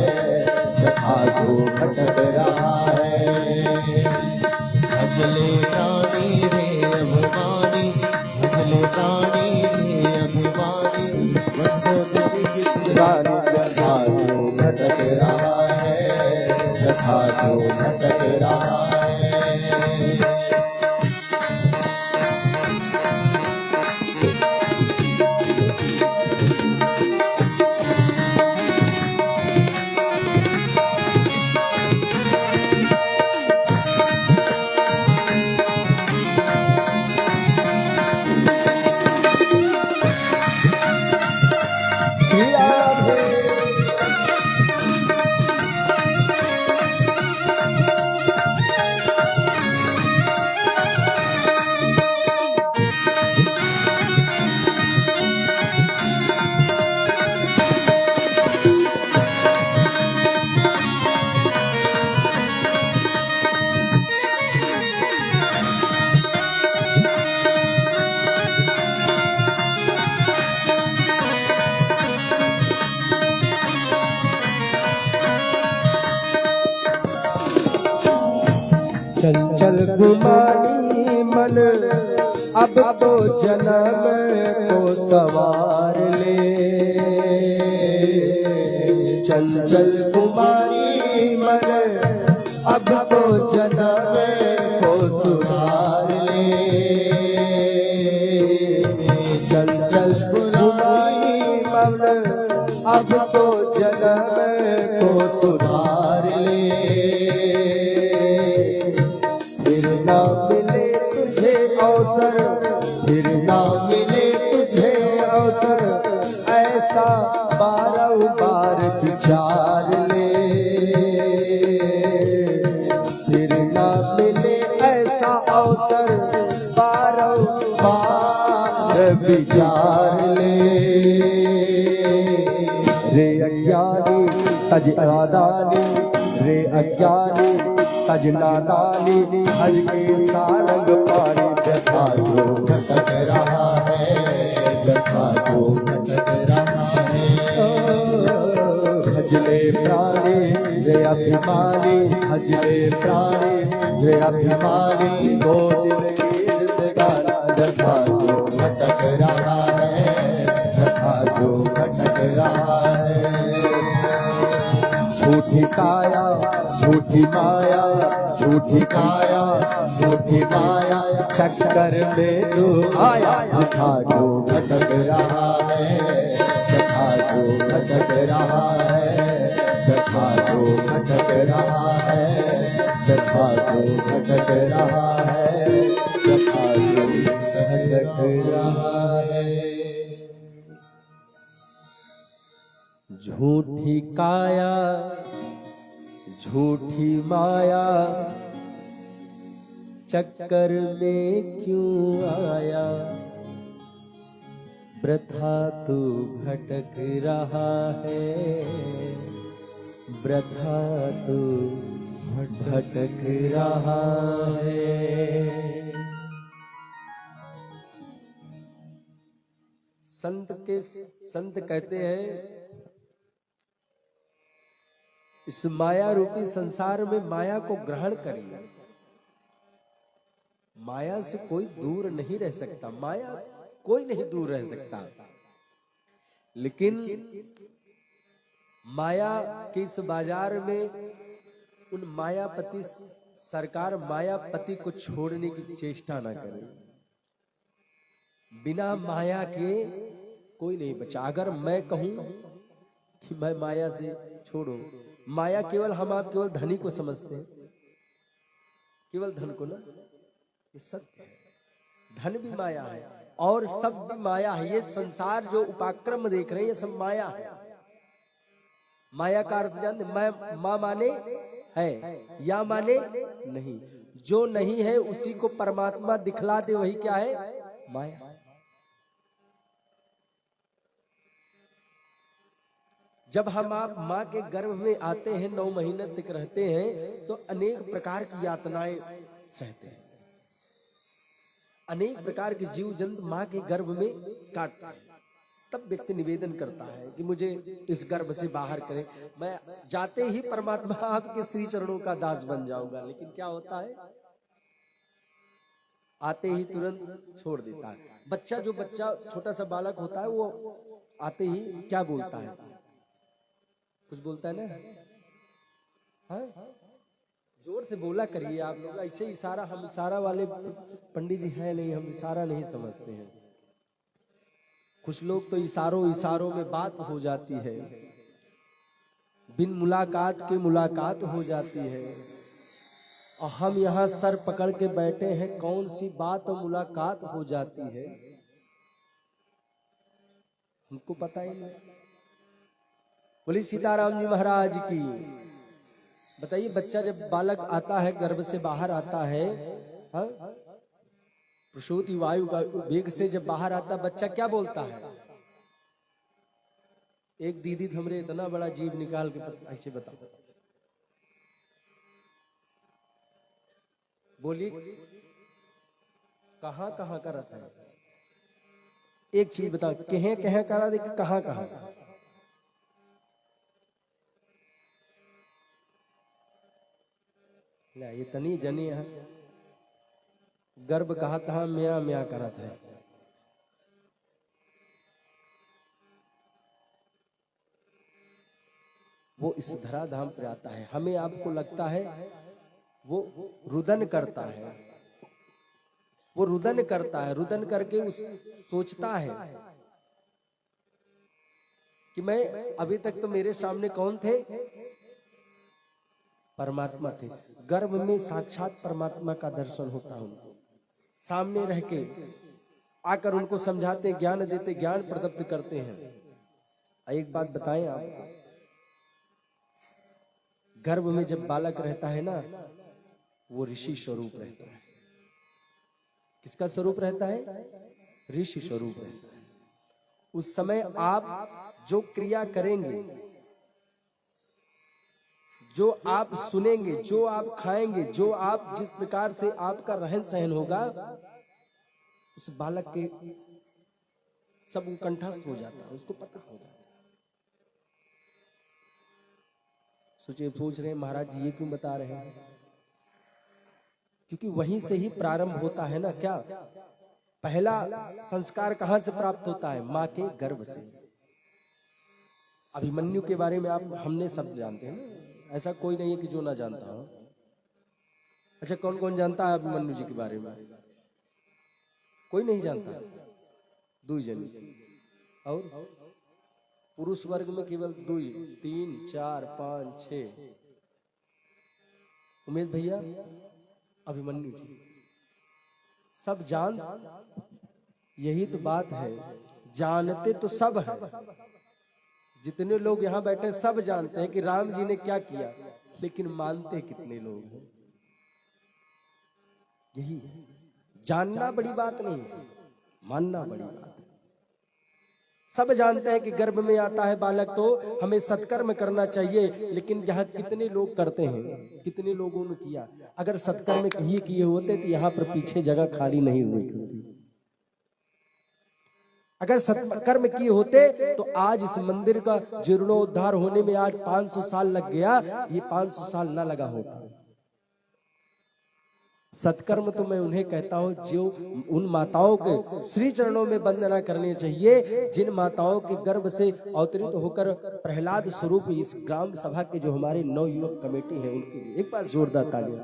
व्यथा तो भटक रहा है। भजले प्राणी रे अभिमानी, भजले प्राणी रे अभिमानी, व्यथा तो भटक रहा है, व्यथा तो भटक रहा है। चंचल गुमानी मन अब तो जन्म को सवार ले। चंचल कुमारी मन अब तो जन्म को सुधार ले। चंचल कुमारी मन अब तो जन्म को सुधार ले। फिर ना मिले तुझे अवसर, फिर ना मिले तुझे अवसर, ऐसा बारंबार विचार ले। फिर ना मिले ऐसा अवसर बारंबार विचार ले। रे अज्ञानी तज नादानी, रे अज्ञानी तज नादानी, हज के सारंग पारी। व्यथा तो भटक रहा है, व्यथा तो भटक रहा है। भजले प्राणी रे अभिमानी, भजले प्राणी रे अभिमानी, दो दिन की गाना। व्यथा तो भटक रहा है, व्यथा तो भटक रहा है। झूठी काया झूठी माया, झूठी काया झूठी माया, चक्कर में तू आया। व्यथा तो भटक रहा है, व्यथा तो भटक रहा है। व्यथा तो भटक रहा है, व्यथा तो भटक रहा है। व्यथा तो भटक रहा है। झूठी काया झूठी माया, चक्कर में क्यों आया। वृथा तू भटक रहा है, वृथा तू भटक रहा है। संत कहते हैं, इस माया रूपी संसार में माया को ग्रहण करिए। माया से कोई दूर नहीं रह सकता, माया कोई नहीं दूर रह सकता। लेकिन माया के इस बाजार में उन मायापति सरकार मायापति को छोड़ने की चेष्टा ना करे। बिना माया के कोई नहीं बचा। अगर मैं कहूं कि मैं माया से छोड़ो, माया केवल हम आप केवल धनी को समझते हैं, केवल धन को ना, ये सत्य है। धन भी माया है और सब भी माया है। ये संसार जो उपाक्रम देख रहे हैं ये सब माया है। माया का अर्थ जानते, मैं मां माने है या माने नहीं। जो नहीं है उसी को परमात्मा दिखला दे, वही क्या है? माया। जब हम आप माँ के गर्भ में आते हैं, 9 महीने तक रहते हैं, तो अनेक प्रकार की यातनाएं सहते हैं। अनेक प्रकार के जीव जंतु माँ के गर्भ में काटते हैं। तब व्यक्ति निवेदन करता है कि मुझे इस गर्भ से बाहर करें, मैं जाते ही परमात्मा आपके श्री चरणों का दास बन जाऊंगा। लेकिन क्या होता है? आते ही तुरंत छोड़ देता है। बच्चा, जो बच्चा छोटा सा बालक होता है, वो आते ही क्या बोलता है? कुछ बोलता है ना? हाँ, जोर से बोला करिए आप लोग। ऐसे इशारा, हम इशारा वाले पंडित जी हैं नहीं, हम इशारा नहीं समझते हैं। कुछ लोग तो इशारों में बात हो जाती है, बिन मुलाकात के मुलाकात हो जाती है, और हम यहाँ सर पकड़ के बैठे हैं, कौन सी बात और मुलाकात हो जाती है हमको पता ही नहीं। बोली सीताराम जी महाराज की। बताइए, बच्चा जब बालक आता है, गर्भ से बाहर आता है, प्रसूति वायु का वेग से जब बाहर आता, बच्चा क्या बोलता है? एक दीदी हमरे इतना बड़ा जीव निकाल के ऐसे बताओ, बोली कहां कहां का रहता है? एक चीज बताओ, कहे कहे करा दे, कहां कहां? ये तनी जनी है, गर्भ कहा था म्या म्या करत है। वो इस धराधाम पर आता है, हमें आपको लगता है वो रुदन करता है, वो रुदन करता है, रुदन करके उस सोचता है कि मैं अभी तक तो मेरे सामने कौन थे? परमात्मा थे। गर्भ में साक्षात परमात्मा का दर्शन होता है उनको, सामने रह के आकर उनको समझाते, ज्ञान देते, ज्ञान प्रदत्त करते हैं। एक बात बताएं आपको, गर्भ में जब बालक रहता है ना, वो ऋषि स्वरूप रहता है। किसका स्वरूप रहता है? ऋषि स्वरूप रहता है। उस समय आप जो क्रिया करेंगे, जो आप सुनेंगे, जो आप खाएंगे, जो आप जिस प्रकार से आपका रहन सहन होगा, उस बालक के सब कंठस्थ हो जाता है, उसको पता हो जाता है। सोच रहे हैं महाराज जी ये क्यों बता रहे हैं? क्योंकि वहीं से ही प्रारंभ होता है ना। क्या पहला संस्कार कहां से प्राप्त होता है? मां के गर्भ से। अभिमन्यु के बारे में आप हमने सब जानते हैं ना, ऐसा कोई नहीं है कि जो ना जानता हो। अच्छा, कौन कौन जानता है अभिमन्यु जी के बारे में? कोई नहीं जानता, 2 जन। और पुरुष वर्ग में केवल 2, 3, 4, 5, 6। उमेश भैया, अभिमन्यु जी सब जान, यही तो बात है, जानते तो सब है। जितने लोग यहाँ बैठे सब जानते हैं कि राम जी ने क्या किया, लेकिन मानते कितने लोग हैं? यही जानना बड़ी बात नहीं, मानना बड़ी बात है। सब जानते हैं कि गर्भ में आता है बालक तो हमें सत्कर्म करना चाहिए, लेकिन यहाँ कितने लोग करते हैं? कितने लोगों ने किया? अगर सत्कर्म किए होते तो यहाँ पर पीछे जगह खाली नहीं हुई होती। अगर सत्कर्म किए होते तो आज इस मंदिर का जीर्णोद्धार होने में आज 500 साल लग गया, ये 500 साल ना लगा होता। सत्कर्म तो मैं उन्हें कहता हूं जो उन माताओं के श्री चरणों में वंदना करनी चाहिए जिन माताओं के गर्भ से अवतरित होकर प्रहलाद स्वरूप इस ग्राम सभा के जो हमारे नवयुवक कमेटी है उनके लिए एक बार जोरदार तालियां।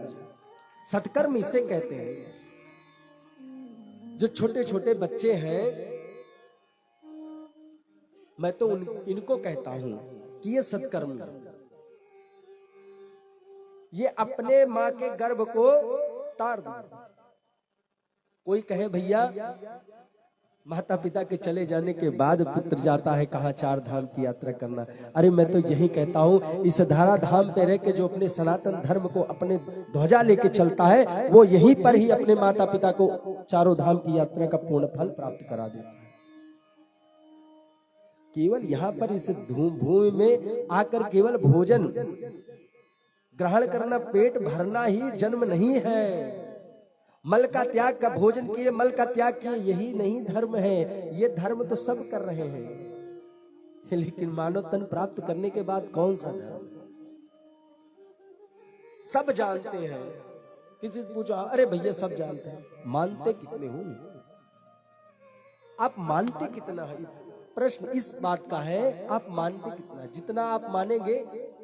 सत्कर्म इसे कहते हैं जो छोटे छोटे बच्चे हैं, मैं तो इनको कहता हूं कि ये सत्कर्म है। ये अपने मां के गर्भ को तार दो। कोई कहे भैया माता पिता के चले जाने के बाद पुत्र जाता है कहाँ 4 धाम की यात्रा करना। अरे मैं तो यही कहता हूँ इस धारा धाम पे रह के जो अपने सनातन धर्म को अपने ध्वजा लेके चलता है वो यहीं पर ही अपने माता पिता को 4 धाम की यात्रा का पूर्ण फल प्राप्त करा देता है। केवल यहाँ पर इस भूमि में आकर केवल भोजन ग्रहण करना, पेट भरना ही जन्म नहीं है। मल का त्याग का भोजन किए, मल का त्याग किए, यही नहीं धर्म है। ये धर्म तो सब कर रहे हैं, लेकिन मानव तन प्राप्त करने के बाद कौन सा धर्म? सब जानते हैं। किसी से पूछो, अरे भैया सब जानते हैं, मानते कितने हो? आप मानते कितना है? प्रश्न इस बात का है, आप मानते कितना? जितना आप मानेंगे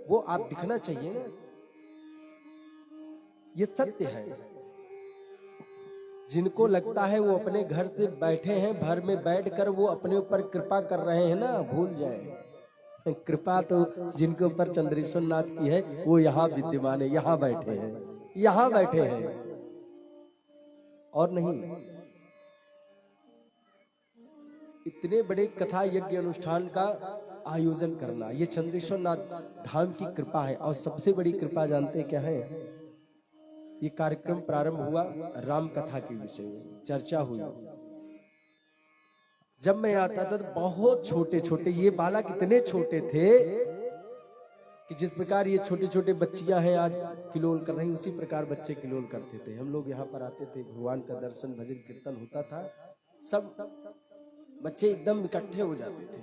वो आप दिखना चाहिए ना। ये सत्य है। जिनको लगता है वो अपने घर से बैठे हैं, घर में बैठकर वो अपने ऊपर कृपा कर रहे हैं ना, भूल जाए। कृपा तो जिनके ऊपर चंद्रेश्वर नाथ की है वो यहाँ विद्यमान है, यहाँ बैठे हैं, यहाँ बैठे हैं और नहीं। इतने बड़े कथा यज्ञ अनुष्ठान का आयोजन करना ये चंद्रेश्वर नाथ धाम की कृपा है। और सबसे बड़ी कृपा जानते क्या है? ये कार्यक्रम प्रारंभ हुआ राम कथा के विषय में, चर्चा हुई। जब मैं आता था तो बहुत छोटे छोटे ये बालक इतने छोटे थे कि जिस प्रकार ये छोटे छोटे बच्चियां हैं आज किलोल कर रही, उसी प्रकार बच्चे किलोल करते थे। हम लोग यहाँ पर आते थे, भगवान का दर्शन भजन कीर्तन होता था, सब बच्चे एकदम इकट्ठे हो जाते थे।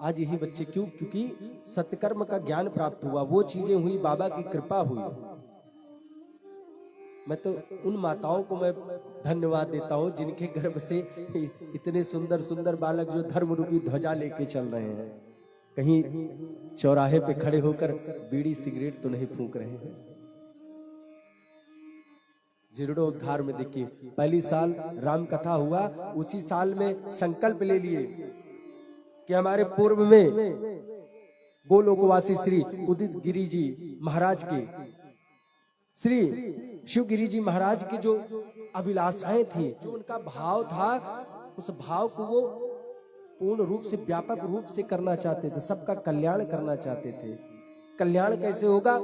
आज यही बच्चे क्यों? क्योंकि सत्कर्म का ज्ञान प्राप्त हुआ, वो चीजें हुई, बाबा की कृपा हुई। मैं तो उन माताओं को मैं धन्यवाद देता हूँ जिनके गर्भ से इतने सुंदर सुंदर बालक जो धर्म रूपी ध्वजा लेके चल रहे हैं। कहीं चौराहे पे खड़े होकर बीड़ी सिगरेट तो नहीं फूंक रहे हैं। जीर्णोद्धार में देखिए, पहली साल राम कथा हुआ, उसी साल में संकल्प ले लिए कि हमारे पूर्व में गोलोकवासी श्री उदित गिरी जी महाराज के, श्री शिवगिरी जी महाराज की जो अभिलाषाएं थी, जो उनका भाव था, उस भाव को वो पूर्ण रूप से व्यापक रूप से करना चाहते थे, सबका कल्याण करना चाहते थे। कल्याण कैसे होगा?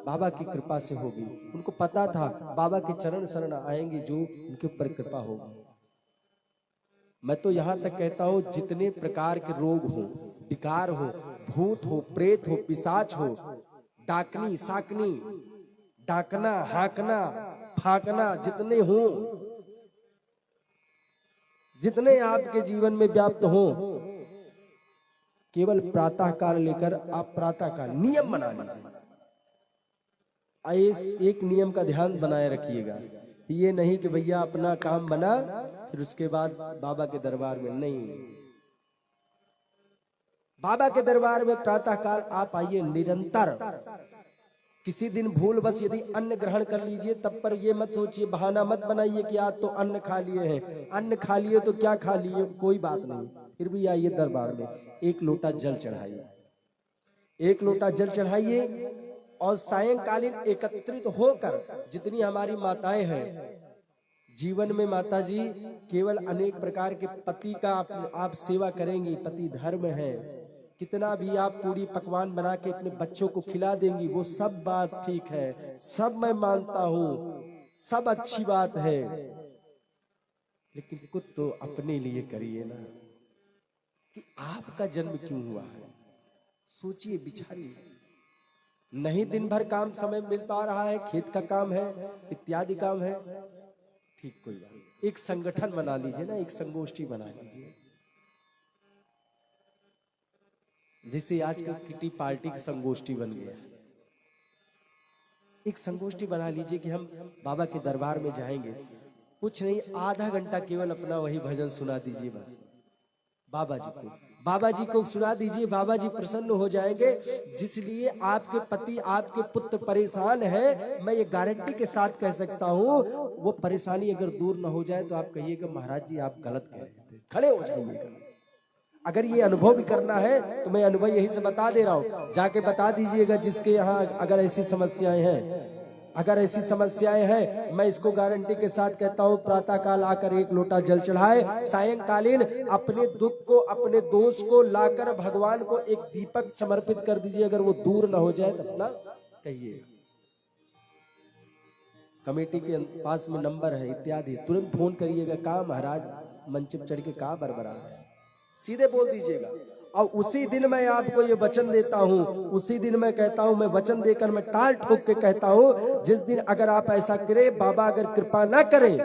बाबा की कृपा से होगी। उनको पता था बाबा के चरण शरण आएंगे जो उनके ऊपर कृपा होगी। मैं तो यहां तक कहता हूं जितने प्रकार के रोग हो, विकार हो, भूत हो, प्रेत हो, पिशाच हो, डाकनी साकनी, डाकना हाकना फाकना, जितने हो, जितने आपके जीवन में व्याप्त हो, केवल प्रातः काल लेकर आप प्रातः काल नियम बना लीजिए। एक नियम का ध्यान बनाए रखिएगा, ये नहीं कि भैया अपना काम बना फिर उसके बाद बाबा के दरबार में नहीं। बाबा के दरबार में प्रातः काल आप आइए निरंतर। किसी दिन भूल बस यदि अन्न ग्रहण कर लीजिए तब पर ये मत सोचिए, बहाना मत बनाइए कि आज तो अन्न खा लिए हैं। अन्न खा लिए तो क्या खा लिए, कोई बात नहीं, फिर भी आइए दरबार में, एक लोटा जल चढ़ाइए, एक लोटा जल चढ़ाइए। और सायंकालीन एकत्रित होकर जितनी हमारी माताएं हैं जीवन में, माता जी केवल अनेक प्रकार के पति का आप सेवा करेंगी, पति धर्म है, कितना भी आप पूरी पकवान बना के अपने बच्चों को खिला देंगी, वो सब बात ठीक है, सब मैं मानता हूं, सब अच्छी बात है, लेकिन कुछ तो अपने लिए करिए ना कि आपका जन्म क्यों हुआ है। सोचिए, विचारिए। नहीं दिन भर काम समय मिल पा रहा है, खेत का काम है, इत्यादि काम है, ठीक, कोई बात, एक संगठन बना लीजिए ना, एक संगोष्ठी बना लीजिए। जैसे आजकल किटी पार्टी की संगोष्ठी बन गया, एक संगोष्ठी बना लीजिए कि हम बाबा के दरबार में जाएंगे, कुछ नहीं, आधा घंटा केवल अपना वही भजन सुना दीजिए बस बाबा जी को सुना दीजिए। बाबा जी प्रसन्न हो जाएंगे। जिसलिए आपके पति, आपके पुत्र परेशान है, मैं ये गारंटी के साथ कह सकता हूँ, वो परेशानी अगर दूर ना हो जाए तो आप कहिएगा महाराज जी आप गलत कह रहे थे, खड़े हो जाइएगा। अगर ये अनुभव भी करना है तो मैं अनुभव यही से बता दे रहा हूँ, जाके बता दीजिएगा जिसके यहाँ अगर ऐसी समस्याएं हैं, अगर ऐसी समस्याएं हैं, मैं इसको गारंटी के साथ कहता हूँ, प्रातः काल आकर एक लोटा जल चढ़ाए, सायंकालीन अपने दुख को, अपने दोष को लाकर भगवान को एक दीपक समर्पित कर दीजिए। अगर वो दूर ना हो जाए तो अपना कहिए। कमेटी के पास में नंबर है इत्यादि, तुरंत फोन करिएगा। कहा महाराज मंच पर चढ़ के कहा बरबरा है, सीधे बोल दीजिएगा। और उसी दिन मैं आपको ये वचन देता हूँ, उसी दिन मैं कहता हूँ, मैं वचन देकर मैं टाल ठोक के कहता हूँ, जिस दिन अगर आप ऐसा करें, बाबा अगर कृपा ना करें,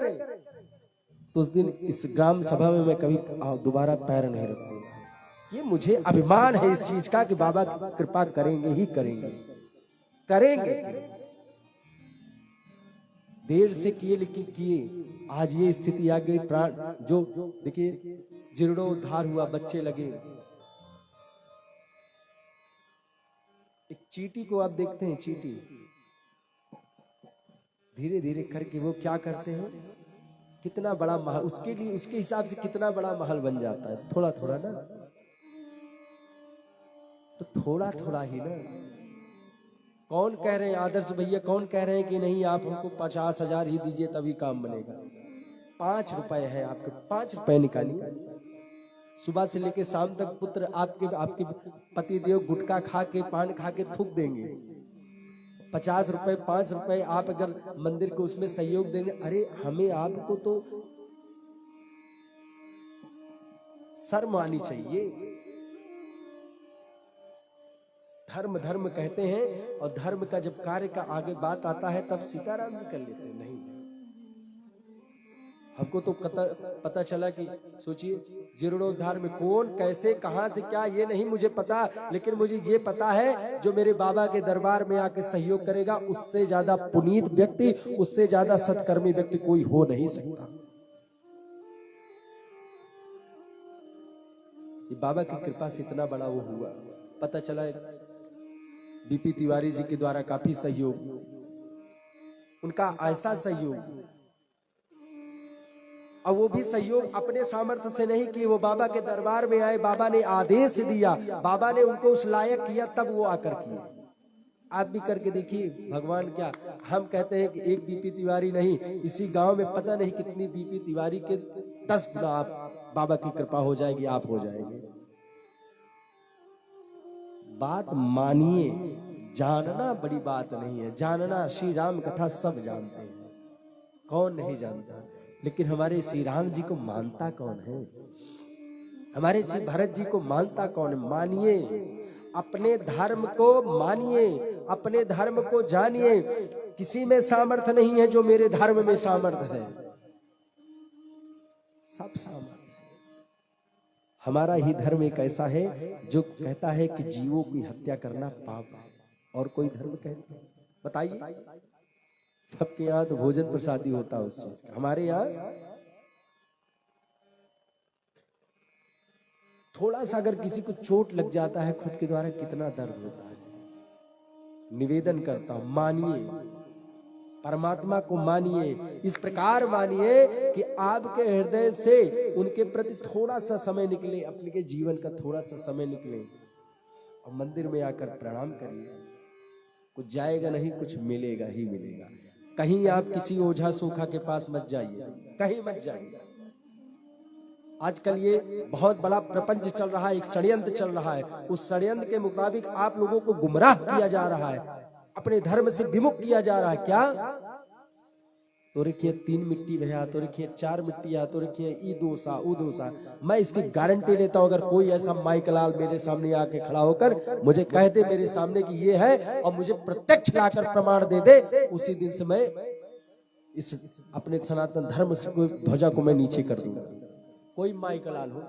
तो उस दिन इस ग्राम सभा में मैं कभी दोबारा पैर नहीं रखूंगा। ये मुझे अभिमान है इस चीज का कि बाबा कृपा करेंगे ही करेंगे, करेंगे। देर से किए लेकिन किए, आज ये स्थिति आ गई। प्राण जो देखिए जीर्णोद्धार हुआ, बच्चे लगे। एक चींटी को आप देखते हैं, चींटी धीरे धीरे करके वो क्या करते हैं, कितना बड़ा महल, उसके लिए उसके हिसाब से कितना बड़ा महल बन जाता है, थोड़ा थोड़ा ना, तो थोड़ा थोड़ा ही ना। कौन कह रहे हैं आदर्श भैया, कौन कह रहे हैं कि नहीं आप हमको 50,000 ही दीजिए तभी काम बनेगा। 5 रुपए है आपके, 5 रुपए निकालिए। सुबह से लेके शाम तक पुत्र आपके पति देव गुटखा खा के, पान खा के थूक देंगे। 50 रुपए, 5 रुपए आप अगर मंदिर को उसमें सहयोग देंगे, अरे हमें आपको तो शर्म आनी चाहिए। धर्म धर्म कहते हैं, और धर्म का जब कार्य का आगे बात आता है तब सीताराम जी कर लेते हैं। नहीं, हमको तो पता चला कि सोचिए जीर्णोद्धार में कौन कैसे कहां से क्या, ये नहीं मुझे पता, लेकिन मुझे ये पता है जो मेरे बाबा के दरबार में आके सहयोग करेगा, उससे ज्यादा पुनीत व्यक्ति, उससे ज्यादा सत्कर्मी व्यक्ति कोई हो नहीं सकता। ये बाबा की कृपा से इतना बड़ा वो हुआ। पता चला बीपी तिवारी जी के द्वारा काफी सहयोग, उनका ऐसा सहयोग, और वो भी सहयोग अपने सामर्थ्य से नहीं कि वो बाबा के दरबार में आए, बाबा ने आदेश दिया, बाबा ने उनको उस लायक किया तब वो आकर किए। आप भी करके देखिए भगवान क्या। हम कहते हैं कि एक बीपी तिवारी नहीं, इसी गांव में पता नहीं कितनी बीपी तिवारी के 10 गुना आप बाबा की कृपा हो जाएगी, आप हो जाएंगे। बात मानिए, जानना बड़ी बात नहीं है, जानना श्री राम कथा सब जानते हैं, कौन नहीं जानता, लेकिन हमारे श्री राम जी को मानता कौन है, हमारे श्री भरत जी को मानता कौन है। मानिए, अपने धर्म को मानिए, अपने धर्म को जानिए। किसी में सामर्थ्य नहीं है जो मेरे धर्म में सामर्थ्य है, सब सामर्थ्य। हमारा ही धर्म एक ऐसा है जो कहता है कि जीवों की हत्या करना पाप, और कोई धर्म कहता है, बताइए। सबके यहाँ तो भोजन प्रसादी होता है उस चीज का, हमारे यहाँ थोड़ा सा अगर किसी को चोट लग जाता है खुद के द्वारा कितना दर्द होता है। निवेदन करता हूं, मानिए, परमात्मा को मानिए, इस प्रकार मानिए कि आपके हृदय से उनके प्रति थोड़ा सा समय निकले, अपने के जीवन का थोड़ा सा समय निकले, और मंदिर में आकर प्रणाम करिए। कुछ जाएगा नहीं, कुछ मिलेगा ही मिलेगा। कहीं आप किसी ओझा सोखा के पास मत जाइए, कहीं मत जाइए। आजकल ये बहुत बड़ा प्रपंच चल रहा है, एक षड्यंत्र चल रहा है, उस षड्यंत्र के मुताबिक आप लोगों को गुमराह किया जा रहा है, अपने धर्म से विमुख किया जा रहा है। क्या तो रखिए 3 मिट्टी भैया, तो रखिए 4 मिट्टिया, तो रखिए ई दोसा ऊ दोसा। मैं इसकी गारंटी लेता हूं, अगर कोई ऐसा माइक लाल मेरे सामने आके खड़ा होकर मुझे कह दे मेरे सामने कि ये है, और मुझे प्रत्यक्ष लाकर प्रमाण दे दे, उसी दिन से मैं इस अपने सनातन धर्म से ध्वजा को मैं नीचे कर दूंगा। कोई माइक लाल हो,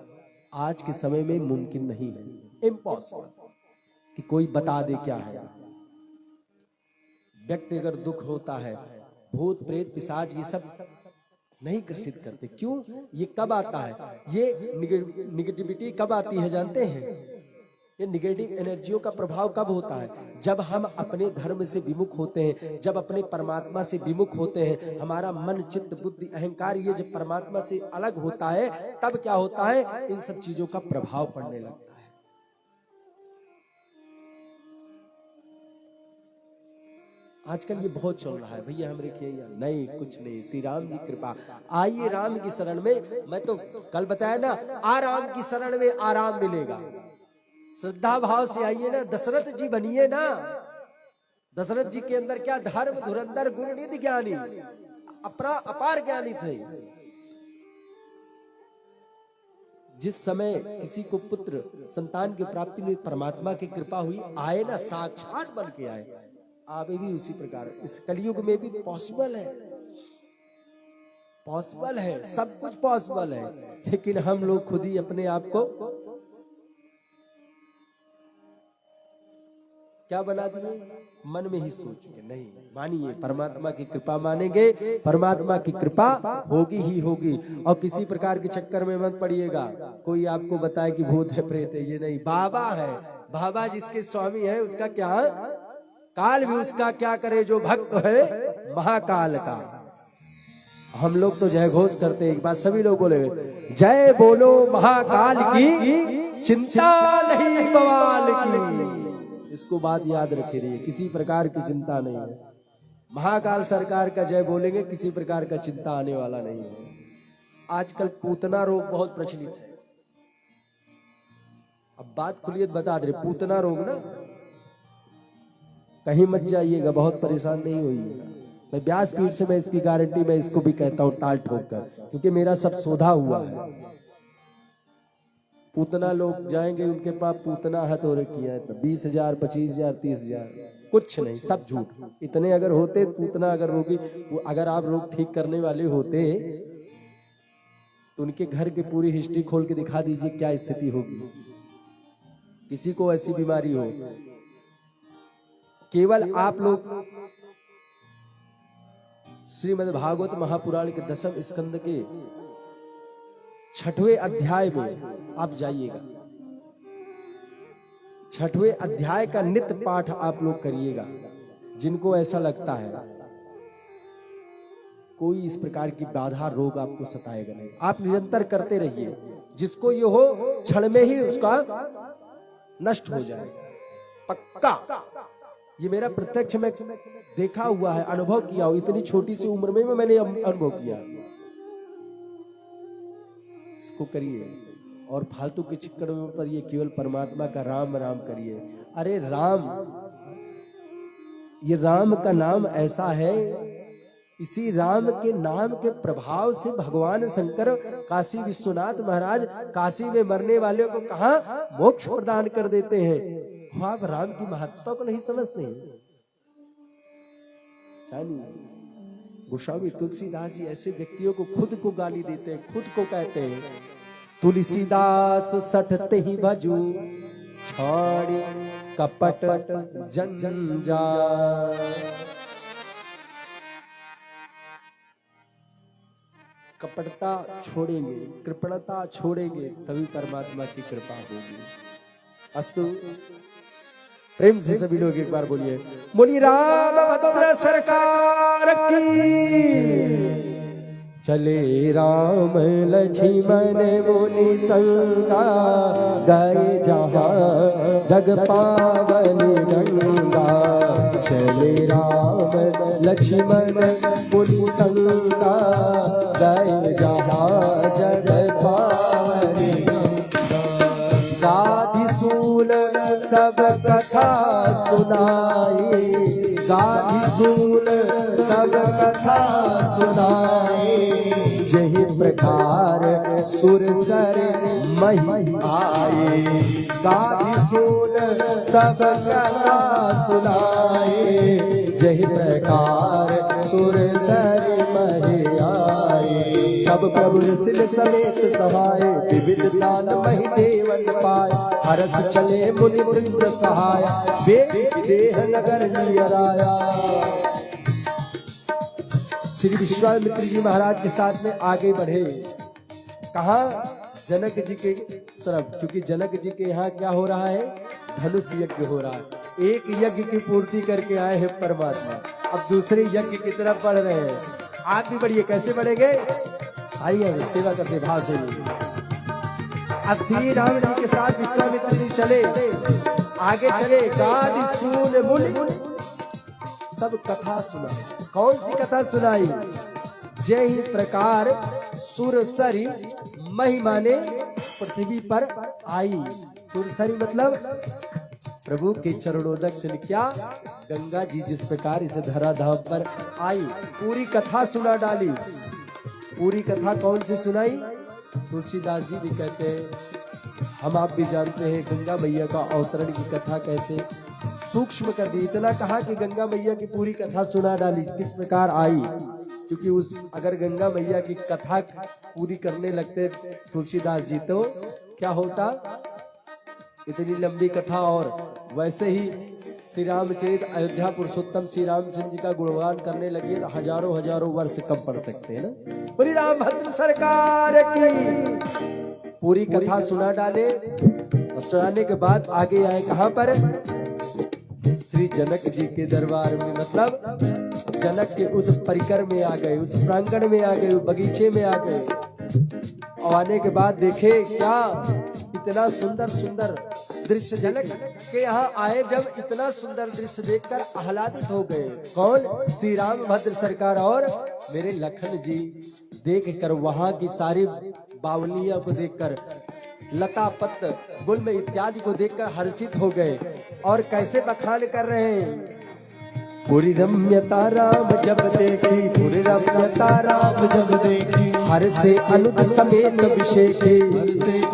आज के समय में मुमकिन नहीं है, इम्पॉसिबल कि कोई बता दे क्या है। व्यक्ति अगर दुख होता है, भूत प्रेत पिशाच ये सब नहीं ग्रसित करते। क्यों? ये कब आता है? ये निगेटिविटी कब आती है जानते हैं? ये निगेटिव एनर्जियों का प्रभाव कब होता है? जब हम अपने धर्म से विमुख होते हैं, जब अपने परमात्मा से विमुख होते हैं, हमारा मन चित्त बुद्धि अहंकार ये जब परमात्मा से अलग होता है, तब क्या होता है? इन सब चीजों का प्रभाव पड़ने लगता है। आजकल ये बहुत चल रहा है, भैया हम रखिए या नहीं, कुछ नहीं, श्री राम जी कृपा। आइए राम की शरण में। मैं तो कल बताया ना, आराम की शरण में आराम मिलेगा। श्रद्धा भाव से आइए ना, दशरथ जी बनिए ना। दशरथ जी के अंदर क्या धर्म धुरंधर गुण निधि ज्ञानी, अपार ज्ञानी थे। जिस समय किसी को पुत्र संतान की प्राप्ति में परमात्मा की कृपा हुई, आए ना, साक्षात बन के आए। आप भी उसी प्रकार इस कलयुग में भी पॉसिबल है, पॉसिबल है, सब कुछ पॉसिबल है। लेकिन हम लोग खुद ही अपने आप को क्या बना दिए? मन में ही सोच के नहीं मानिए। परमात्मा की कृपा मानेंगे, परमात्मा की कृपा होगी ही होगी। और किसी प्रकार के चक्कर में मत पड़िएगा। कोई आपको बताए कि भूत है प्रेत है, ये नहीं। बाबा है, बाबा जिसके स्वामी है उसका क्या, काल भी उसका क्या करे। जो भक्त है महाकाल का। हम लोग तो जय घोष करते हैं, एक बात सभी लोग बोले, जय बोलो महाकाल की, चिंता नहीं बवाल की। इसको बात याद रखे रहिए, किसी प्रकार की चिंता नहीं है। महाकाल सरकार का जय बोलेंगे, किसी प्रकार का चिंता आने वाला नहीं है। आजकल पूतना रोग बहुत प्रचलित है। अब बात खुलियत बता दे, पूतना रोग ना, कहीं मत जाइएगा, बहुत परेशान नहीं होइएगा। मैं व्यासपीठ से मैं इसकी गारंटी मैं इसको भी कहता हूँ टाल ठोक कर, क्योंकि मेरा सब शोधा हुआ है। पूतना लोग जाएंगे उनके पास, पूतना है तो किया है तो 20,000 25,000 30,000, कुछ नहीं, सब झूठ। इतने अगर होते पूतना अगर रोगी, अगर आप लोग ठीक करने वाले होते तो उनके घर की पूरी हिस्ट्री खोल के दिखा दीजिए क्या स्थिति होगी। किसी को ऐसी बीमारी हो, केवल आप लोग श्रीमद् भागवत महापुराण के 10वें स्कंद के 6वें अध्याय में आप जाइएगा। 6वें अध्याय का नित्य पाठ आप लोग करिएगा। जिनको ऐसा लगता है कोई इस प्रकार की बाधा रोग आपको सताएगा नहीं, आप निरंतर करते रहिए। जिसको ये हो क्षण में ही उसका नष्ट हो जाएगा, पक्का। ये मेरा प्रत्यक्ष में देखा हुआ है, अनुभव किया हो। इतनी छोटी सी उम्र में मैंने अनुभव किया। इसको करिए और फालतू के चक्कर में पड़िए, केवल परमात्मा का राम राम करिए। अरे राम, ये राम का नाम ऐसा है, इसी राम के नाम के प्रभाव से भगवान शंकर काशी विश्वनाथ महाराज काशी में मरने वाले को कहा मोक्ष प्रदान कर देते हैं। आप राम की महत्ता को नहीं समझते हैं। गोस्वामी तुलसीदास जी ऐसे व्यक्तियों को खुद को गाली देते हैं, खुद को कहते हैं, तुलसीदास सठते ही भजू छोड़ कपट जंजाल। कपटता छोड़ेंगे, कृपणता छोड़ेंगे, तभी परमात्मा की कृपा होगी। अस्तु, प्रेम से सभी लोग एक बार बोलिए, बोलिए रामभद्र सरकार की। चले राम लक्ष्मण मुनि संगा, गए जहाँ जग पावन गंगा। चले राम लक्ष्मण मुनि संगा, गए जहाँ जग पावन गंगा। गाधि सूल सब कथा सुनाए, गाधि सूल सब कथा सुनाए। जही प्रकार सुर सर मही आए, गाधि सूल सब कथा सुनाए। जही प्रकार सुर सर मही आए। तब प्रभु सिल समेत सभाए, विविध दान मही देवन पाए। हरस चले मुनि वृंद सहाय, वेद देह नगर लियराया। श्री विश्वामित्र जी महाराज के साथ में आगे बढ़े, कहा जनक जी के तरफ, क्योंकि जनक जी के यहाँ क्या हो रहा है, धनुष यज्ञ हो रहा है। एक यज्ञ की पूर्ति करके आए हैं परमात्मा, अब दूसरे यज्ञ की तरफ बढ़ रहे हैं। आप भी बढ़िए, कैसे बढ़ेंगे, आइए सेवा करते भाव से। अब श्री राम जी के साथ विश्वामित्र जी चले, आगे चले, गादि सून मुनि सब कथा सुनाई। कौन सी कथा सुनाई, जय ही प्रकार सुरसरी महिमा ने पृथ्वी पर आई। सुरसरी मतलब प्रभु के चरणोदक से क्या, गंगा जी जिस प्रकार इस धराधाम पर आई, पूरी कथा सुना डाली। पूरी कथा कौन सी सुनाई, तुलसीदास जी भी कहते हैं, हम आप भी जानते हैं गंगा मैया का अवतरण की कथा कैसे सूक्ष्म कर दी। इतना कहा कि गंगा मैया की पूरी कथा सुना डाली, किस प्रकार आई, क्योंकि उस अगर गंगा मैया की कथा पूरी करने लगते तुलसीदास जी तो क्या होता, इतनी लंबी कथा। और वैसे ही श्री रामचरित अयोध्या पुरुषोत्तम श्री रामचंद्र जी का गुणगान करने लगे तो हजारों हजारों वर्ष कम पड़ सकते हैं ना। बोली रामभद्र सरकार की पूरी कथा सुना डाले, और सुनाने के बाद आगे आए कहां पर, श्री जनक जी के दरबार में, मतलब जनक के उस परिकर में आ गए, उस प्रांगण में आ गए, बगीचे में आ गए। और आने के बाद देखे क्या, इतना सुंदर सुंदर दृश्य। जनक के यहाँ आए जब, इतना सुंदर दृश्य देखकर आह्लादित हो गए। कौन, श्री रामभद्र सरकार और मेरे लखन जी। देखकर वहां की सारी बावलियां को देखकर, लता पत्र गुल्म इत्यादि को देखकर हर्षित हो गए, और कैसे बखान कर रहे हैं, पूरी रम्यता राम जब देखी, पूरी रम्यता राम जब देखी, हर से अनुज समेत विषेकी,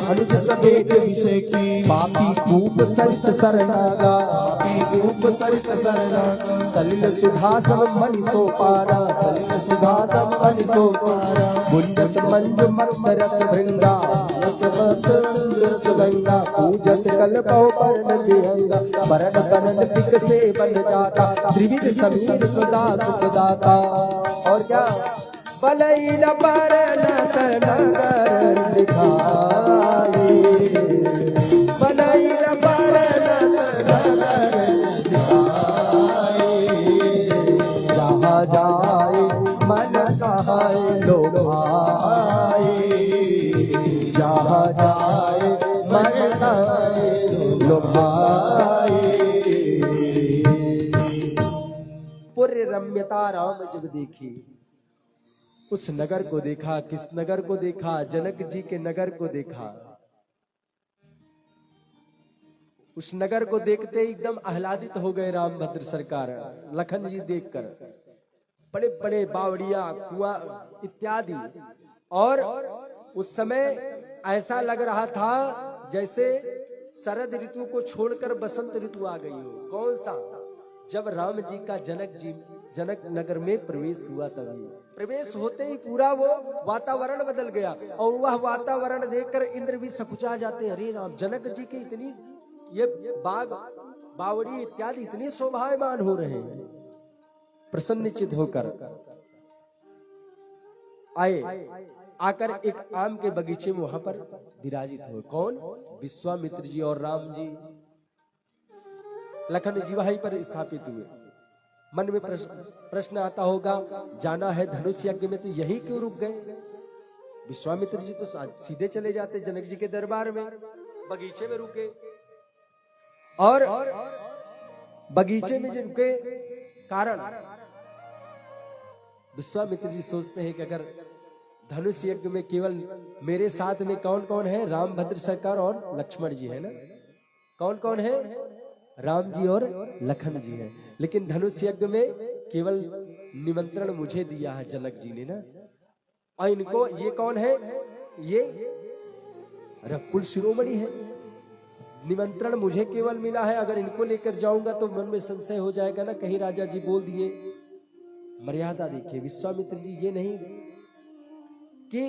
अनुज समेत विषेकी, पापी कूप सरित सरनागा, पापी कूप सरित सरनागा, सलिल सुधा सब मणि सो पारा, सलिल सुधा सब मणि सो पारा, गुंजत मंजु मत रस भृंगा, गंगा पूजत कल्पो पर्ण दिहंगा, बरन बनन पिक से बन जाता, त्रिविध समीर सुदा सुखदाता। और क्या, बनई न बरन नगर दिखाई, बनई न बरन नगर दिखाई, जहाँ जाए मन कहाए लो भाई, जहाँ जाए मन कहाए लो भाई। पूर्य रम्यता राम जब देखी, उस नगर को देखा, किस नगर को देखा, जनक जी के नगर को देखा। उस नगर को देखते एकदम आह्लादित हो गए रामभद्र सरकार, लखन जी देखकर। बड़े बड़े बावड़िया, कुआं इत्यादि, और उस समय ऐसा लग रहा था जैसे शरद ऋतु को छोड़कर बसंत ऋतु आ गई हो। कौन सा, जब राम जी का जनक नगर में प्रवेश हुआ, तभी प्रवेश होते ही पूरा वो वातावरण बदल गया। और वह वातावरण देखकर इंद्र भी सकुचा जाते, अरे राम, जनक जी की इतनी ये बाग बावड़ी इत्यादि इतनी शोभायमान हो रहे हैं। प्रसन्नचित होकर आए, आकर एक आम के बगीचे में वहां पर विराजित हुए। कौन, विश्वामित्र जी और राम जी। लखन जी वहीं पर स्थापित हुए। मन में प्रश्न आता होगा, जाना है धनुष यज्ञ में तो यही क्यों रुक गए? विश्वामित्र जी तो सीधे चले जाते जनक जी के दरबार में, बगीचे में रुके। और बगीचे में जिनके कारण विश्वामित्र जी सोचते हैं कि अगर धनुष यज्ञ में केवल मेरे साथ में कौन कौन है, रामभद्र सरकार और लक्ष्मण जी है ना, कौन कौन है, राम जी और लखन जी है। लेकिन धनुष यज्ञ में केवल निमंत्रण मुझे दिया है जनक जी ने ना, और इनको ये कौन है, ये रकुल शिरोमणि है। निमंत्रण मुझे केवल मिला है, अगर इनको लेकर जाऊंगा तो मन में संशय हो जाएगा ना, कहीं राजा जी बोल दिए। मर्यादा देखिए विश्वामित्र जी, ये नहीं कि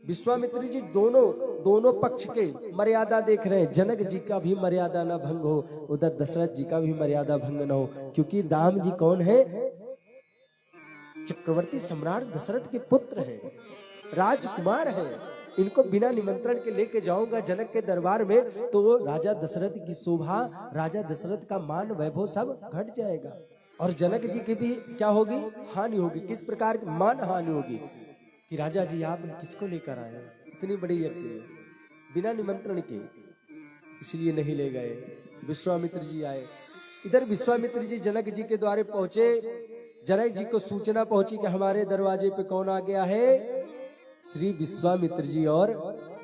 विश्वामित्र जी दोनों पक्ष के मर्यादा देख रहे हैं। जनक जी का भी मर्यादा ना भंग हो, उधर दशरथ जी का भी मर्यादा भंग ना हो, क्योंकि राम जी कौन है? चक्रवर्ती सम्राट दशरथ के पुत्र हैं, राजकुमार हैं। इनको बिना निमंत्रण के लेके जाऊंगा जनक के दरबार में तो वो राजा दशरथ की शोभा, राजा दशरथ का मान वैभव सब घट जाएगा और जनक जी की भी क्या होगी? हानि होगी। किस प्रकार की मान हानि होगी कि राजा जी आप किसको लेकर आए, इतनी बड़ी व्यक्ति बिना निमंत्रण के, इसलिए नहीं ले गए। विश्वामित्र जी आए। इधर विश्वामित्र जी जनक जी के द्वारे पहुंचे। जनक जी को सूचना पहुंची कि हमारे दरवाजे पे कौन आ गया है? श्री विश्वामित्र जी और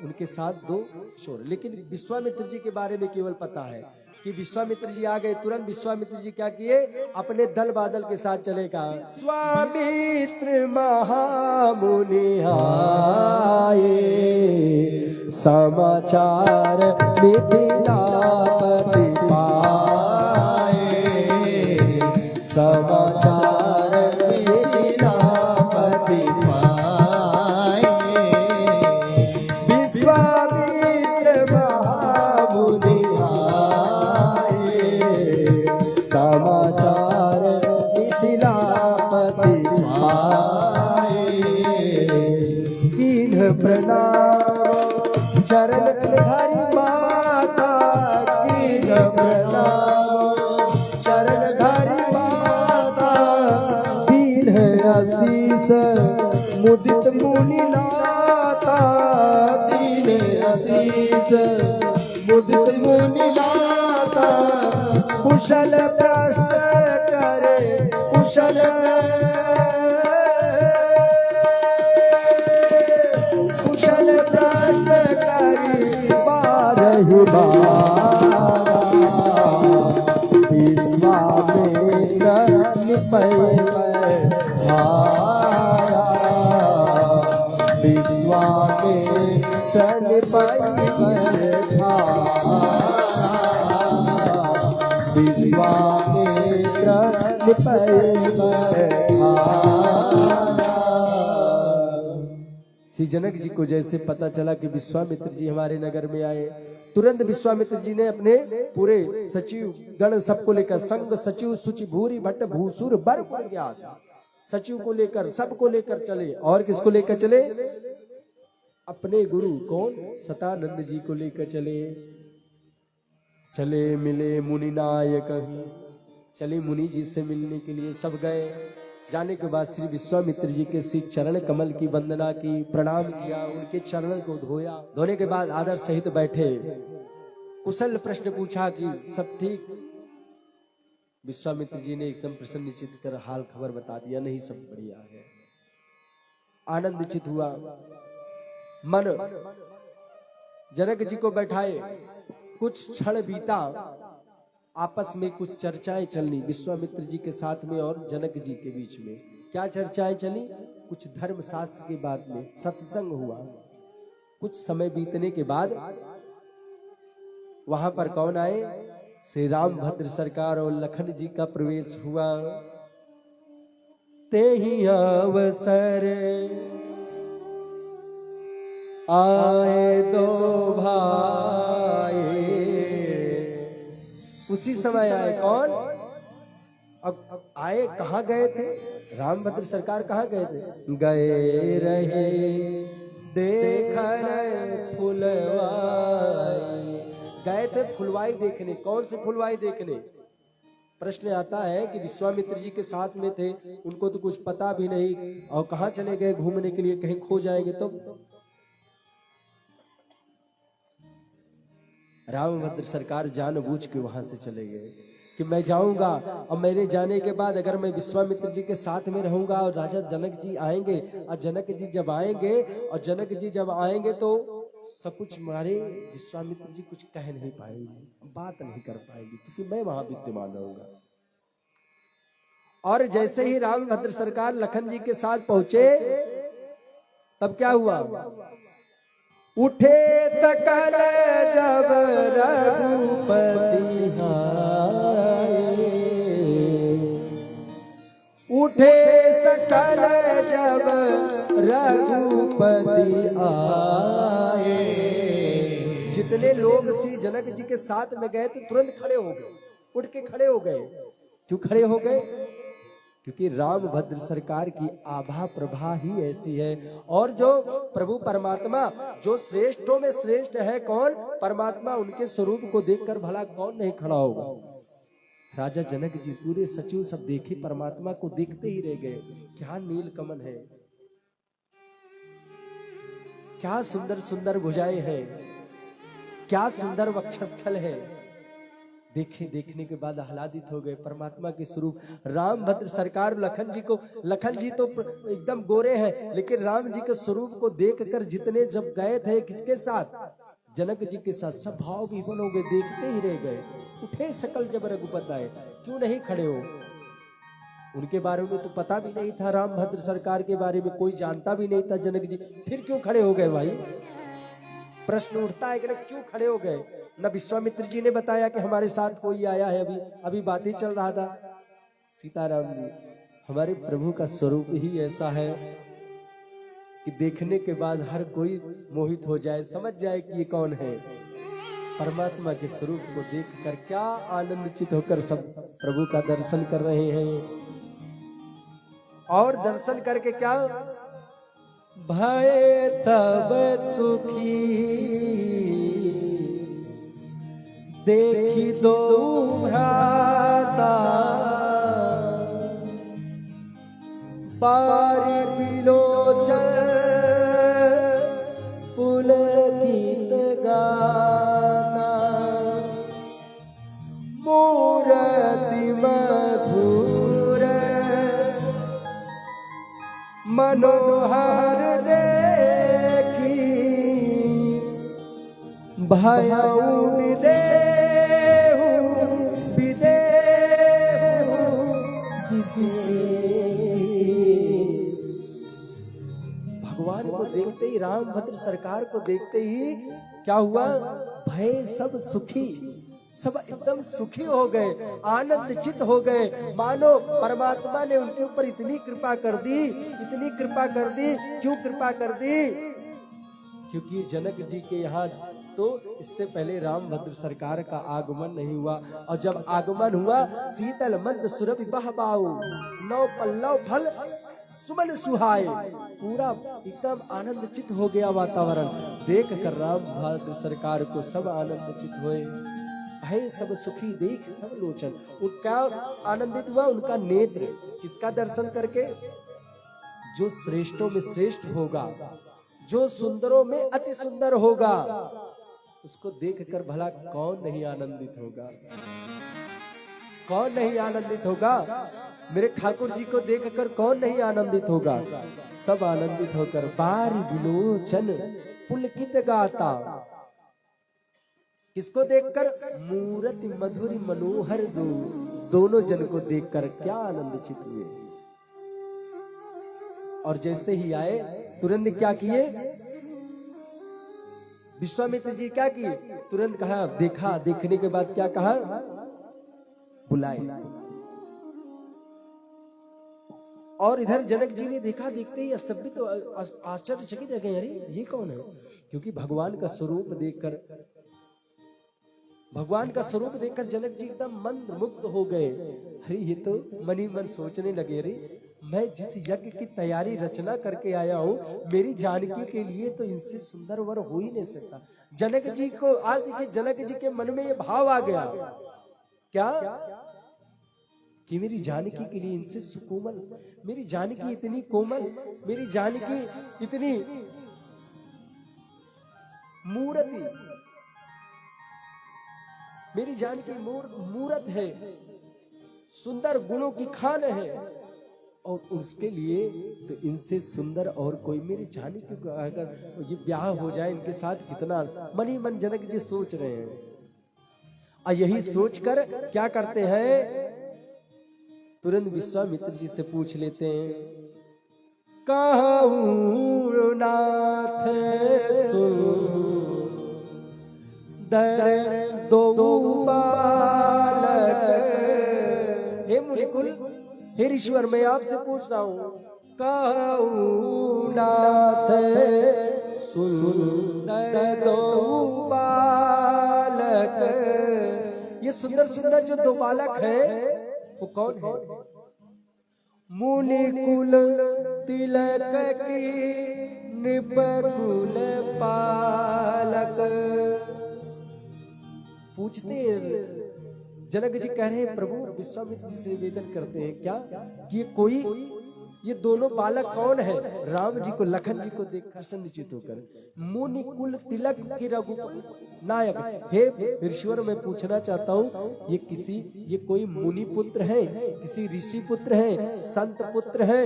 उनके साथ 2 किशोर। लेकिन विश्वामित्र जी के बारे में केवल पता है कि विश्वामित्र जी आ गए। तुरंत विश्वामित्र जी क्या किए? अपने दल बादल के साथ चले गए। विश्वामित्र महामुनि आए, समाचार मिथिलापति पाए, समाचार मिथिलापति पाए। विश्वामित्र महामुनि समाचार मिथिलापति पाए। कीन्ह प्रणाम चरण धरि माता, कीन्ह प्रणाम चरण धरि माता। दीन्ह आशीष मुदित मुनि नाता, दीन्ह आशीष मुदित मुनि नाता। कुशल प्रश्न करे, कुशल प्रश्न करे बारहि बारा। विश्वामित्र निपय भारा, विश्वामित्र निपय भारा। विश्वामित्र निपय श्री जनक जी को जैसे पता चला कि विश्वामित्र जी हमारे नगर में आए, तुरंत विश्वामित्र जी ने अपने पूरे सचिव गण सबको लेकर, संग सचिव सुचि भूरि भट्ट भूसुर बर ज्ञात, सचिव को लेकर सबको लेकर चले। और किसको लेकर चले? अपने गुरु कौन? सतानंद जी को लेकर चले। चले मिले मुनि नायक, चले मुनि जी से मिलने के लिए सब गए। जाने के बाद श्री विश्वामित्र जी के श्री चरण कमल की वंदना की, प्रणाम किया, उनके चरण को धोया। धोने के बाद आदर सहित बैठे, कुशल प्रश्न पूछा कि सब ठीक? विश्वामित्र जी ने एकदम प्रसन्नचित कर हाल खबर बता दिया, नहीं सब बढ़िया है। आनंदचित हुआ मन। जनक जी को बैठाए, कुछ क्षण बीता, आपस में कुछ चर्चाएं चलनी विश्वामित्र जी के साथ में और जनक जी के बीच में। क्या चर्चाएं चली? कुछ धर्म शास्त्र की बात में सत्संग हुआ। कुछ समय बीतने के बाद वहां पर कौन आए? श्री रामभद्र सरकार और लखन जी का प्रवेश हुआ। ते ही अवसर आए 2 भाई, उसी समय आए। कौन? अब आए, कहाँ गए थे? रामभद्र सरकार कहाँ गए थे? गए रहे देखन फुलवाई, गए थे फुलवाई देखने। कौन से फुलवाई देखने? प्रश्न आता है कि विश्वामित्र जी के साथ में थे, उनको तो कुछ पता भी नहीं, और कहाँ चले गए घूमने के लिए, कहीं खो जाएंगे तो। रामभद्र सरकार जानबूझ के वहां से चले गए कि मैं जाऊंगा और मेरे जाने के बाद अगर मैं विश्वामित्र जी के साथ में रहूंगा और राजा जनक जी आएंगे, और जनक जी जब आएंगे तो सब कुछ मारे विश्वामित्र जी कुछ कह नहीं पाएंगे, बात नहीं कर पाएंगे, क्योंकि मैं वहां विद्यमान रहूंगा। और जैसे ही रामभद्र सरकार लखन जी के साथ पहुंचे, तब क्या हुआ? उठे तकल जब रघुपति आए, उठे सकल जब रघुपति आए। जितने लोग श्री जनक जी के साथ में गए थे तुरंत खड़े हो गए, उठ के खड़े हो गए। क्यों खड़े हो गए? क्योंकि रामभद्र सरकार की आभा प्रभा ही ऐसी है। और जो प्रभु परमात्मा जो श्रेष्ठों में श्रेष्ठ है कौन? परमात्मा। उनके स्वरूप को देखकर भला कौन नहीं खड़ा होगा? राजा जनक जी पूरे सचिव सब देखे, परमात्मा को देखते ही रह गए। क्या नीलकमल है, क्या सुंदर सुंदर भुजाएं हैं, क्या सुंदर वक्षस्थल है। देखे, देखने के बाद आह्लादित हो गए परमात्मा के स्वरूप। रामभद्र सरकार लखन जी तो एकदम गोरे हैं, लेकिन राम जी के स्वरूप को देखकर जितने जब गए थे, किसके साथ? जनक जी के साथ, सब भाव विभोर हो गए, देखते ही रह गए। उठे सकल जब रघुपत आए। क्यों नहीं खड़े हो? उनके बारे में तो पता भी नहीं था, रामभद्र सरकार के बारे में कोई जानता भी नहीं था जनक जी, फिर क्यों खड़े हो गए भाई? प्रश्न उठता है कि क्यों खड़े हो गए? न विश्वामित्र जी ने बताया कि हमारे साथ कोई आया है, अभी बात ही चल रहा था। सीताराम जी, हमारे प्रभु का स्वरूप ही ऐसा है कि देखने के बाद हर कोई मोहित हो जाए, समझ जाए कि ये कौन है। परमात्मा के स्वरूप को देखकर क्या आनंदित होकर सब प्रभु का दर्शन कर रहे हैं। और दर्शन करके क्या भय तब सुखी देखी दो भ्राता पारी बिलोचन पुलकित गाना मूर्ति मधुर मनोहर देखी भयउ विदेहु किसी। भगवान को देखते ही, रामभद्र सरकार को देखते ही क्या हुआ? भय सब सुखी, सब एकदम सुखी हो गए, आनंदचित हो गए। मानो परमात्मा ने उनके ऊपर इतनी कृपा कर दी, इतनी कृपा कर दी। क्यों कृपा कर दी? क्योंकि जनक जी के यहाँ तो इससे पहले रामभद्र सरकार का आगमन नहीं हुआ, और जब आगमन हुआ शीतल मंद सुरभि बहबाऊ नौ पल्लव फल सुमन सुहाए, पूरा एकदम आनंदचित हो गया वातावरण। देख कर रामभद्र सरकार को सब आनंदचित हुए। भय सब सुखी देख सब लोचन। उनका आनंदित हुआ उनका नेत्र, किसका दर्शन करके? जो श्रेष्ठों में श्रेष्ठ होगा, जो सुंदरों में अति सुंदर होगा, उसको देखकर भला कौन नहीं आनंदित होगा? कौन नहीं आनंदित होगा? मेरे ठाकुर जी को देखकर कौन नहीं आनंदित होगा? सब आनंदित होकर बारी बिलोचन पुलकित गाता। किसको देखकर? मूर्ति मधुरी मनोहर दोनों जन को देखकर क्या आनंदित हुए। और जैसे ही आए तुरंत क्या किए? विश्वामित्र जी क्या किए? तुरंत कहा, देखा, देखने के बाद क्या कहा? बुलाए। और इधर जनक जी ने देखा, देखते ही स्तंभित आश्चर्यचकित रह गए, अरे ये कौन है? क्योंकि भगवान का स्वरूप देखकर, भगवान का स्वरूप देखकर जनक जी एकदम मंद मुग्ध हो गए। अरे ये तो मनी मन सोचने लगे, अरे मैं जिस यज्ञ की तैयारी रचना करके आया हूँ, मेरी जानकी के लिए तो इनसे सुंदर वर हो ही नहीं सकता। जनक जी को आज देखिए, जनक जी के मन में ये भाव आ गया क्या कि मेरी जानकी के लिए इनसे सुकोमल, मेरी जानकी इतनी कोमल, मेरी जानकी इतनी मूर्ति, मेरी जानकी मूरत है, सुंदर गुणों की खान है, और उसके लिए तो इनसे सुंदर और कोई मेरी जानकी को अगर ये ब्याह हो जाए इनके साथ, कितना मन ही मन जनक जी सोच रहे हैं। और यही सोचकर क्या करते हैं? तुरंत विश्वामित्र जी से पूछ लेते हैं, कहूँ नाथ सुंदर दो बालक। हे मुनिकुल, हे ईश्वर, मैं आपसे पूछ रहा हूँ, कहूँ नाथ सुंदर दो बालक। ये सुंदर सुंदर जो दो बालक है वो कौन है? मुनि कुल तिलक की नृपकुल पालक। पूछते जनक जी कह रहे हैं प्रभु विश्वामित्र जी से निवेदन करते हैं क्या कि ये दोनों बालक कौन है? राम जी को लखन जी को देख प्रसन्नचित होकर मुनि कुल तिलक के रघुकुल नायक। हे ऋषिवर मैं पूछना चाहता हूँ ये कोई मुनि पुत्र है, किसी ऋषि पुत्र है, संत पुत्र है?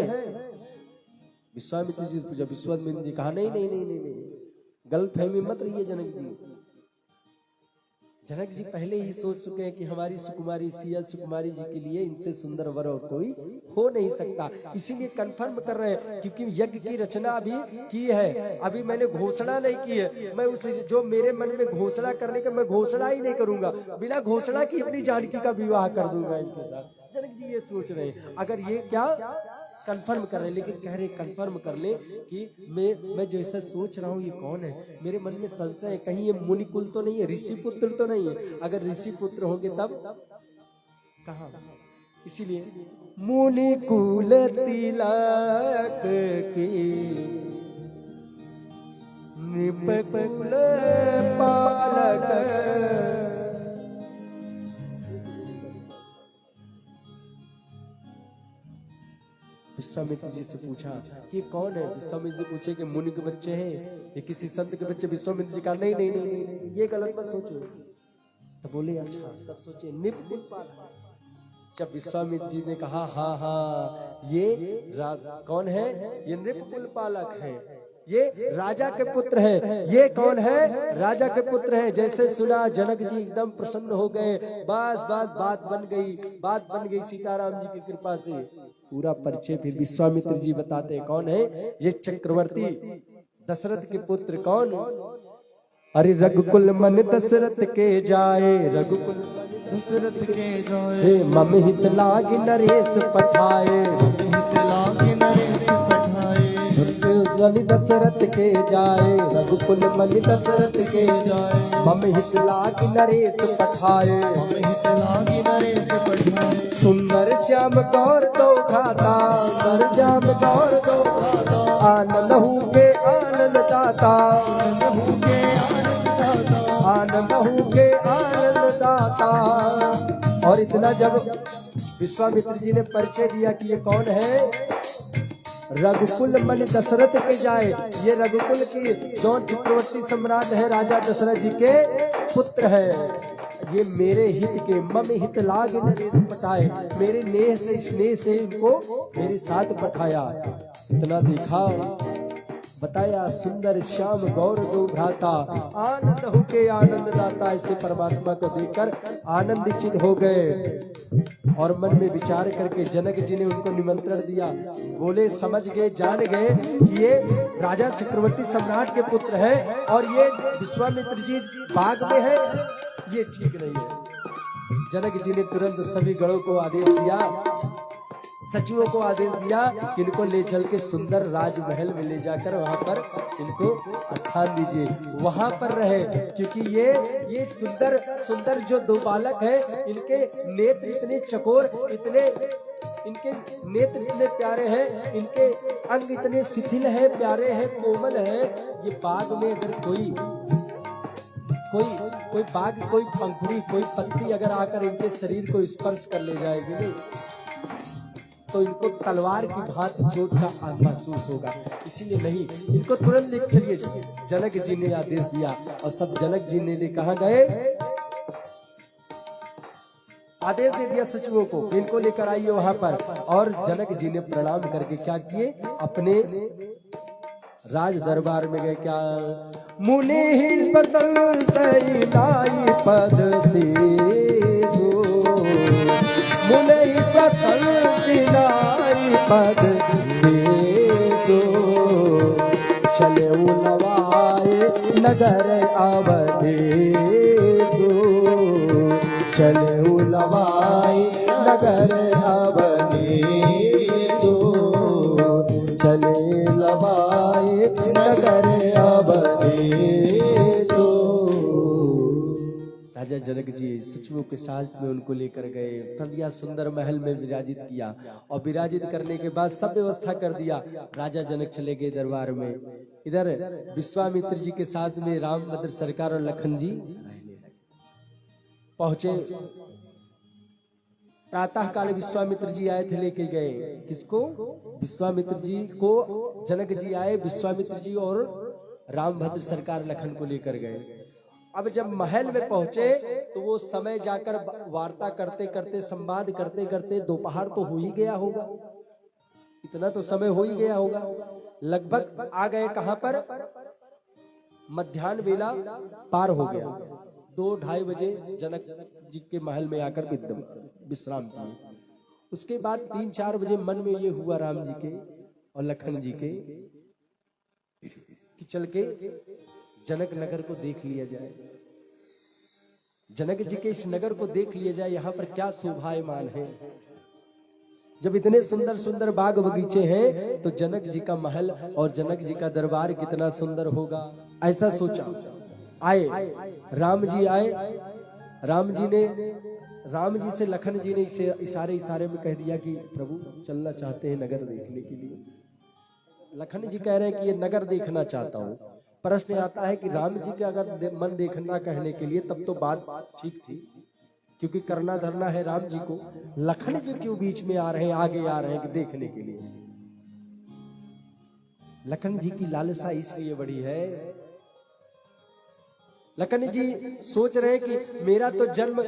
विश्वामित्र जी से पूछा। विश्वामित्र जी कहा नहीं, गलतफहमी मत रही है जनक जी। जनक जी पहले ही सोच चुके हैं कि हमारी सुकुमारी सिया सुकुमारी जी के लिए इनसे सुंदर वर और कोई हो नहीं सकता, इसीलिए कंफर्म कर रहे हैं। क्योंकि यज्ञ की रचना अभी की है, अभी मैंने घोषणा नहीं की है। मैं उस जो मेरे मन में घोषणा करने का मैं घोषणा ही नहीं करूंगा, बिना घोषणा की अपनी जानकी का विवाह कर दूंगा इनके साथ। जनक जी ये सोच रहे हैं, अगर ये क्या कंफर्म कर रहे, लेकिन कह रहे कंफर्म कर ले कि मैं जैसा सोच रहा हूँ ये कौन है। मेरे मन में संशय है, कहीं ये मुनि कुल तो नहीं है, ऋषि पुत्र तो नहीं है। अगर ऋषि पुत्र होंगे तब कहाँ? इसीलिए मुनि कुल तिलक की नृपकुल पालक। विश्वामित्र जी से पूछा कि कौन है? विश्वामित्र जी पूछे कि मुनि के बच्चे हैं, ये किसी संत के बच्चे? विश्वामित्र जी कहा नहीं, ये गलत मत सोचो। तो बोले अच्छा, तब सोचे नृपकुल पालक। जब विश्वामित्र जी ने कहा हाँ ये कौन है? ये नृपकुल पालक है, ये राजा के पुत्र है। ये कौन है? राजा के पुत्र है। जैसे सुना जनक जी एकदम प्रसन्न हो गए। बस बात बन गई सीताराम जी की कृपा से। पूरा परिचय फिर विश्वामित्र जी बताते हैं कौन है ये चक्रवर्ती दशरथ के पुत्र। कौन? अरे रघुकुल मन दशरथ के जाए, रघुकुल दशरथ के जाए। हे मम हित लाग नरेश पठाए, मन दशरथ के जाए, रघुकुल मन दशरथ के जाए। मम हित लाग नरेश पठाए, सुंदर श्याम गौर दो भ्राता, सुंदर श्याम गौर दो भ्राता। आनंद हूँ के आनंद दाता, आनंद हूँ के आनंद दाता। और इतना जब विश्वामित्र जी ने परिचय दिया कि ये कौन है? रघुकुल मन दशरथ के जाए, ये रघुकुल की जो चक्रवर्ती सम्राट है राजा दशरथ जी के पुत्र है। ये मेरे हित के मम हित लाग नरेश पठाए, मेरे नेह से स्नेह से इनको मेरे साथ पठाया। इतना देखा बताया सुंदर श्याम गौर दो भ्राता, आनंद हो के आनंद दाता। ऐसे परमात्मा को देखकर आनंदित हो गए और मन में विचार करके जनक जी ने उनको निमंत्रण दिया। बोले समझ गए, जान गए कि ये राजा चक्रवर्ती सम्राट के पुत्र है और ये विश्वामित्र जी बाग में है, ये ठीक नहीं है। जनक जी ने तुरंत सभी गणों को आदेश दिया, सचिवों को आदेश दिया कि इनको ले चल के सुंदर राजमहल में ले जाकर वहां पर इनको स्थान दीजिए, वहां पर रहे। क्योंकि ये सुंदर सुंदर जो दो बालक हैं, इनके नेत्र इतने चकोर, इनके नेत्र इतने प्यारे हैं, इनके अंग इतने शिथिल हैं, प्यारे हैं, कोमल हैं। ये बाग में अगर कोई बाग, कोई पंखुड़ी, कोई पत्ती अगर आकर इनके शरीर को स्पर्श कर ले जाएगी तो इनको तलवार की भांति चोट का महसूस होगा। इसीलिए नहीं, इनको तुरंत ले चलिए। जनक जी ने आदेश दिया और सब जनक जी ने कहाँ गए? आदेश दे दिया सचिवों को, इनको लेकर आइए वहां पर। और जनक जी ने प्रणाम करके क्या किए? अपने राज दरबार में गए। क्या? मुनि पतल सैनाई पद से मुनि पतल सैनाई पद से चले उलवाए नगर अवधेश, चले उलवाए नगर अवधेश। राजा जनक जी सचिवों के साथ में उनको लेकर गए, बढ़िया सुंदर महल में विराजित किया और विराजित करने के बाद सब व्यवस्था कर दिया। राजा जनक चले गए दरबार में। इधर विश्वामित्र जी के साथ में रामभद्र सरकार और लखन जी पहुंचे। प्रातः काल विश्वामित्र जी आए थे, लेके गए किसको? विश्वामित्र जी को जनक जी आए, विश्वामित्र जी और रामभद्र सरकार लखन को लेकर गए। अब जब महल में पहुंचे तो वो समय जाकर वार्ता करते करते, संवाद करते करते दोपहर तो हो ही गया होगा, इतना तो समय हो ही गया होगा। लगभग आ गए कहां पर? मध्याह्न वेला पार हो गया। 2-2:30 बजे जनक जी के महल में आकर विश्राम किए। उसके बाद 3-4 बजे मन में ये हुआ राम जी के और लखन जी के कि चल के जनक नगर को देख लिया जाए, जनक जी के इस नगर को देख लिया जाए, यहाँ पर क्या शोभायमान है। जब इतने सुंदर सुंदर बाग बगीचे हैं तो जनक जी का महल और जनक जी का दरबार कितना सुंदर होगा, ऐसा सोचा। आए राम जी आए। राम जी से लखन जी ने इसे इशारे में कह दिया कि प्रभु चलना चाहते हैं नगर देखने के लिए। लखन जी कह रहे हैं कि ये नगर देखना चाहता हूँ। प्रश्न आता है कि राम जी का अगर मन देखना कहने के लिए तब तो बात ठीक थी, क्योंकि करना धरना है राम जी को। लखन जी क्यों बीच में आ रहे हैं, आगे आ रहे हैं कि देखने के लिए? लखन जी की लालसा इसलिए बड़ी है, लखन जी सोच रहे हैं कि मेरा तो जन्म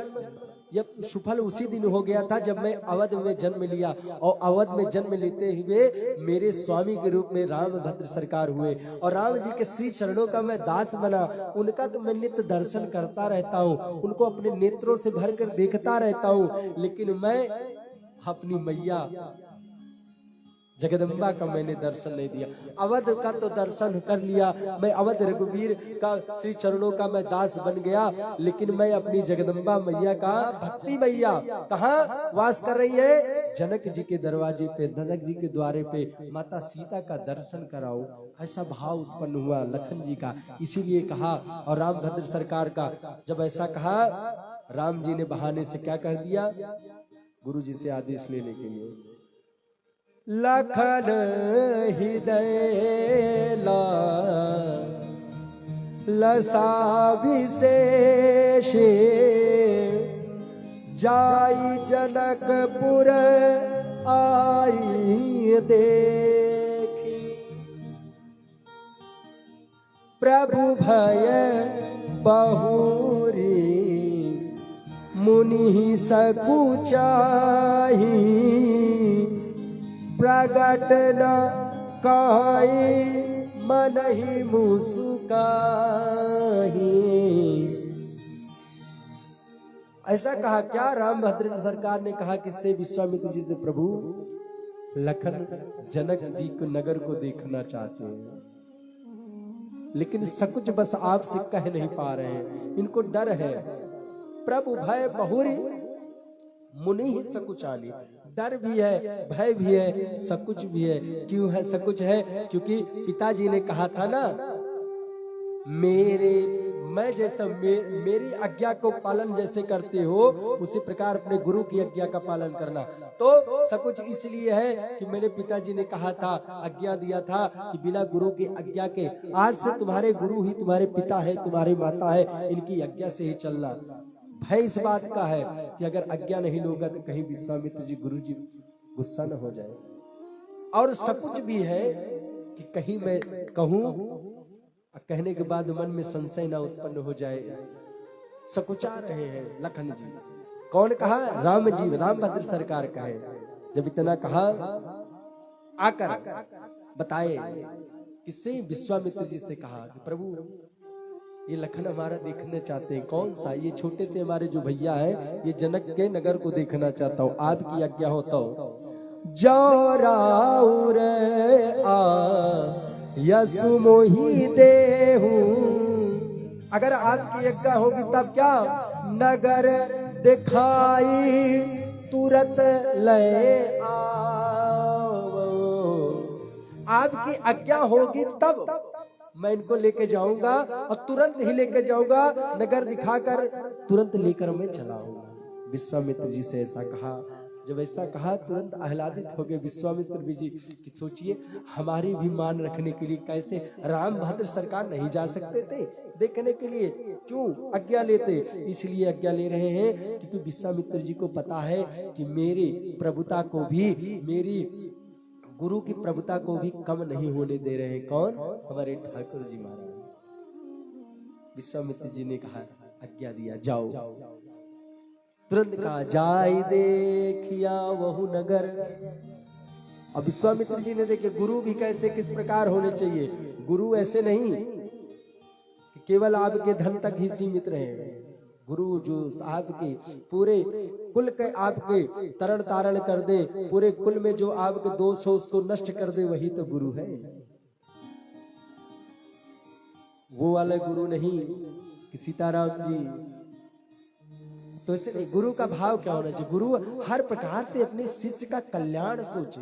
यह सुफल उसी दिन हो गया था जब मैं अवध में जन्म लिया, और अवध में जन्म लेते हुए मेरे स्वामी के रूप में रामभद्र सरकार हुए और राम जी के श्री चरणों का मैं दास बना। उनका तो मैं नित्य दर्शन करता रहता हूँ, उनको अपने नेत्रों से भरकर देखता रहता हूँ, लेकिन मैं अपनी मैया जगदम्बा का मैंने दर्शन नहीं दिया। अवध का तो दर्शन कर लिया, मैं अवध रघुवीर का श्री चरणों का मैं दास बन गया, लेकिन मैं अपनी जगदम्बा मैया का, भक्ति मैया कहाँ वास कर रही है? जनक जी के दरवाजे पे, जनक जी के द्वारे पे माता सीता का दर्शन कराओ, ऐसा भाव उत्पन्न हुआ लखन जी का। इसीलिए कहा, और रामभद्र सरकार का जब ऐसा कहा, राम जी ने बहाने से क्या कह दिया? गुरु जी से आदेश लेने के लिए, लखन हृदय लसा विशेष जाई जनकपुर आई देखी, प्रभु भय बहुरी मुनि सकुचाही, प्रगट न काई मन ही मुस्काही। ऐसा कहा क्या? रामभद्र सरकार ने कहा किससे? विश्वामित्र जी से। प्रभु लखन जनक जी को नगर को देखना चाहते हैं, लेकिन सकुच बस आपसे कह नहीं पा रहे हैं, इनको डर है। प्रभु भय बहुरी मुनि ही सकुचाली, डर भी है, भय भी है, सकुच भी है। क्यों है सकुच है? क्योंकि पिताजी ने कहा था ना, मैं जैसा मेरी आज्ञा को पालन जैसे करते हो उसी प्रकार अपने गुरु की आज्ञा का पालन करना। तो सकुच इसलिए है कि मेरे पिताजी ने कहा था, आज्ञा दिया था कि बिना गुरु की आज्ञा के आज से तुम्हारे गुरु ही तुम्हारे पिता है, तुम्हारी माता है, इनकी आज्ञा से ही चलना। भय इस बात का है कि अगर आज्ञा नहीं लोगे तो कहीं विश्वामित्र जी गुरु जी गुस्सा न हो जाए, और सकुच भी है कि कहीं मैं कहूं, कहने के बाद मन में संशय ना उत्पन्न हो जाए। सकुचा रहे हैं लखन जी। कौन कहा? राम जी, रामभद्र सरकार कहे। जब इतना कहा, आकर बताए किससे? विश्वामित्र जी से कहा कि प्रभु ये लखन हमारा देखना चाहते हैं। कौन सा? ये छोटे से हमारे जो भैया है, ये जनक के नगर को देखना चाहता हूँ, आपकी आज्ञा होता हो। जौराउर यसु मोहि देहु, अगर आपकी आज्ञा होगी तब क्या? नगर दिखाई तुरंत ले आओ। आपकी आज्ञा होगी तब मैं इनको लेके जाऊंगा और तुरंत ही लेके जाऊंगा, नगर दिखाकर तुरंत लेकर मैं चलाऊंगा। विश्वामित्र जी से ऐसा कहा। जब ऐसा कहा तुरंत आह्लादित हो गए विश्वामित्र जी कि सोचिए हमारी भी मान रखने के लिए कैसे रामभद्र सरकार नहीं जा सकते थे देखने के लिए, क्यों आज्ञा लेते? इसलिए आज्ञा ले रहे हैं क्योंकि विश्वामित्र जी को पता है कि मेरी प्रभुता को भी, मेरी गुरु की प्रभुता को भी कम नहीं होने दे रहे हैं। कौन? हमारे ठाकुर जी महाराज। विश्वामित्र जी ने कहा आज्ञा दिया, जाओ। तुरंत कहा जाई देखिया वहु नगर। अब विश्वामित्र जी ने देखे गुरु भी कैसे किस प्रकार होने चाहिए। गुरु ऐसे नहीं कि केवल आपके धन तक ही सीमित रहे। गुरु जो आपके पूरे कुल के आपके तरण तारण कर दे, पूरे कुल में जो आपके दोष हो उसको नष्ट कर दे, वही तो गुरु है। वो वाले गुरु नहीं कि सीताराम जी। तो इसलिए गुरु का भाव क्या होना चाहिए? गुरु हर प्रकार से अपने शिष्य का कल्याण सोचे,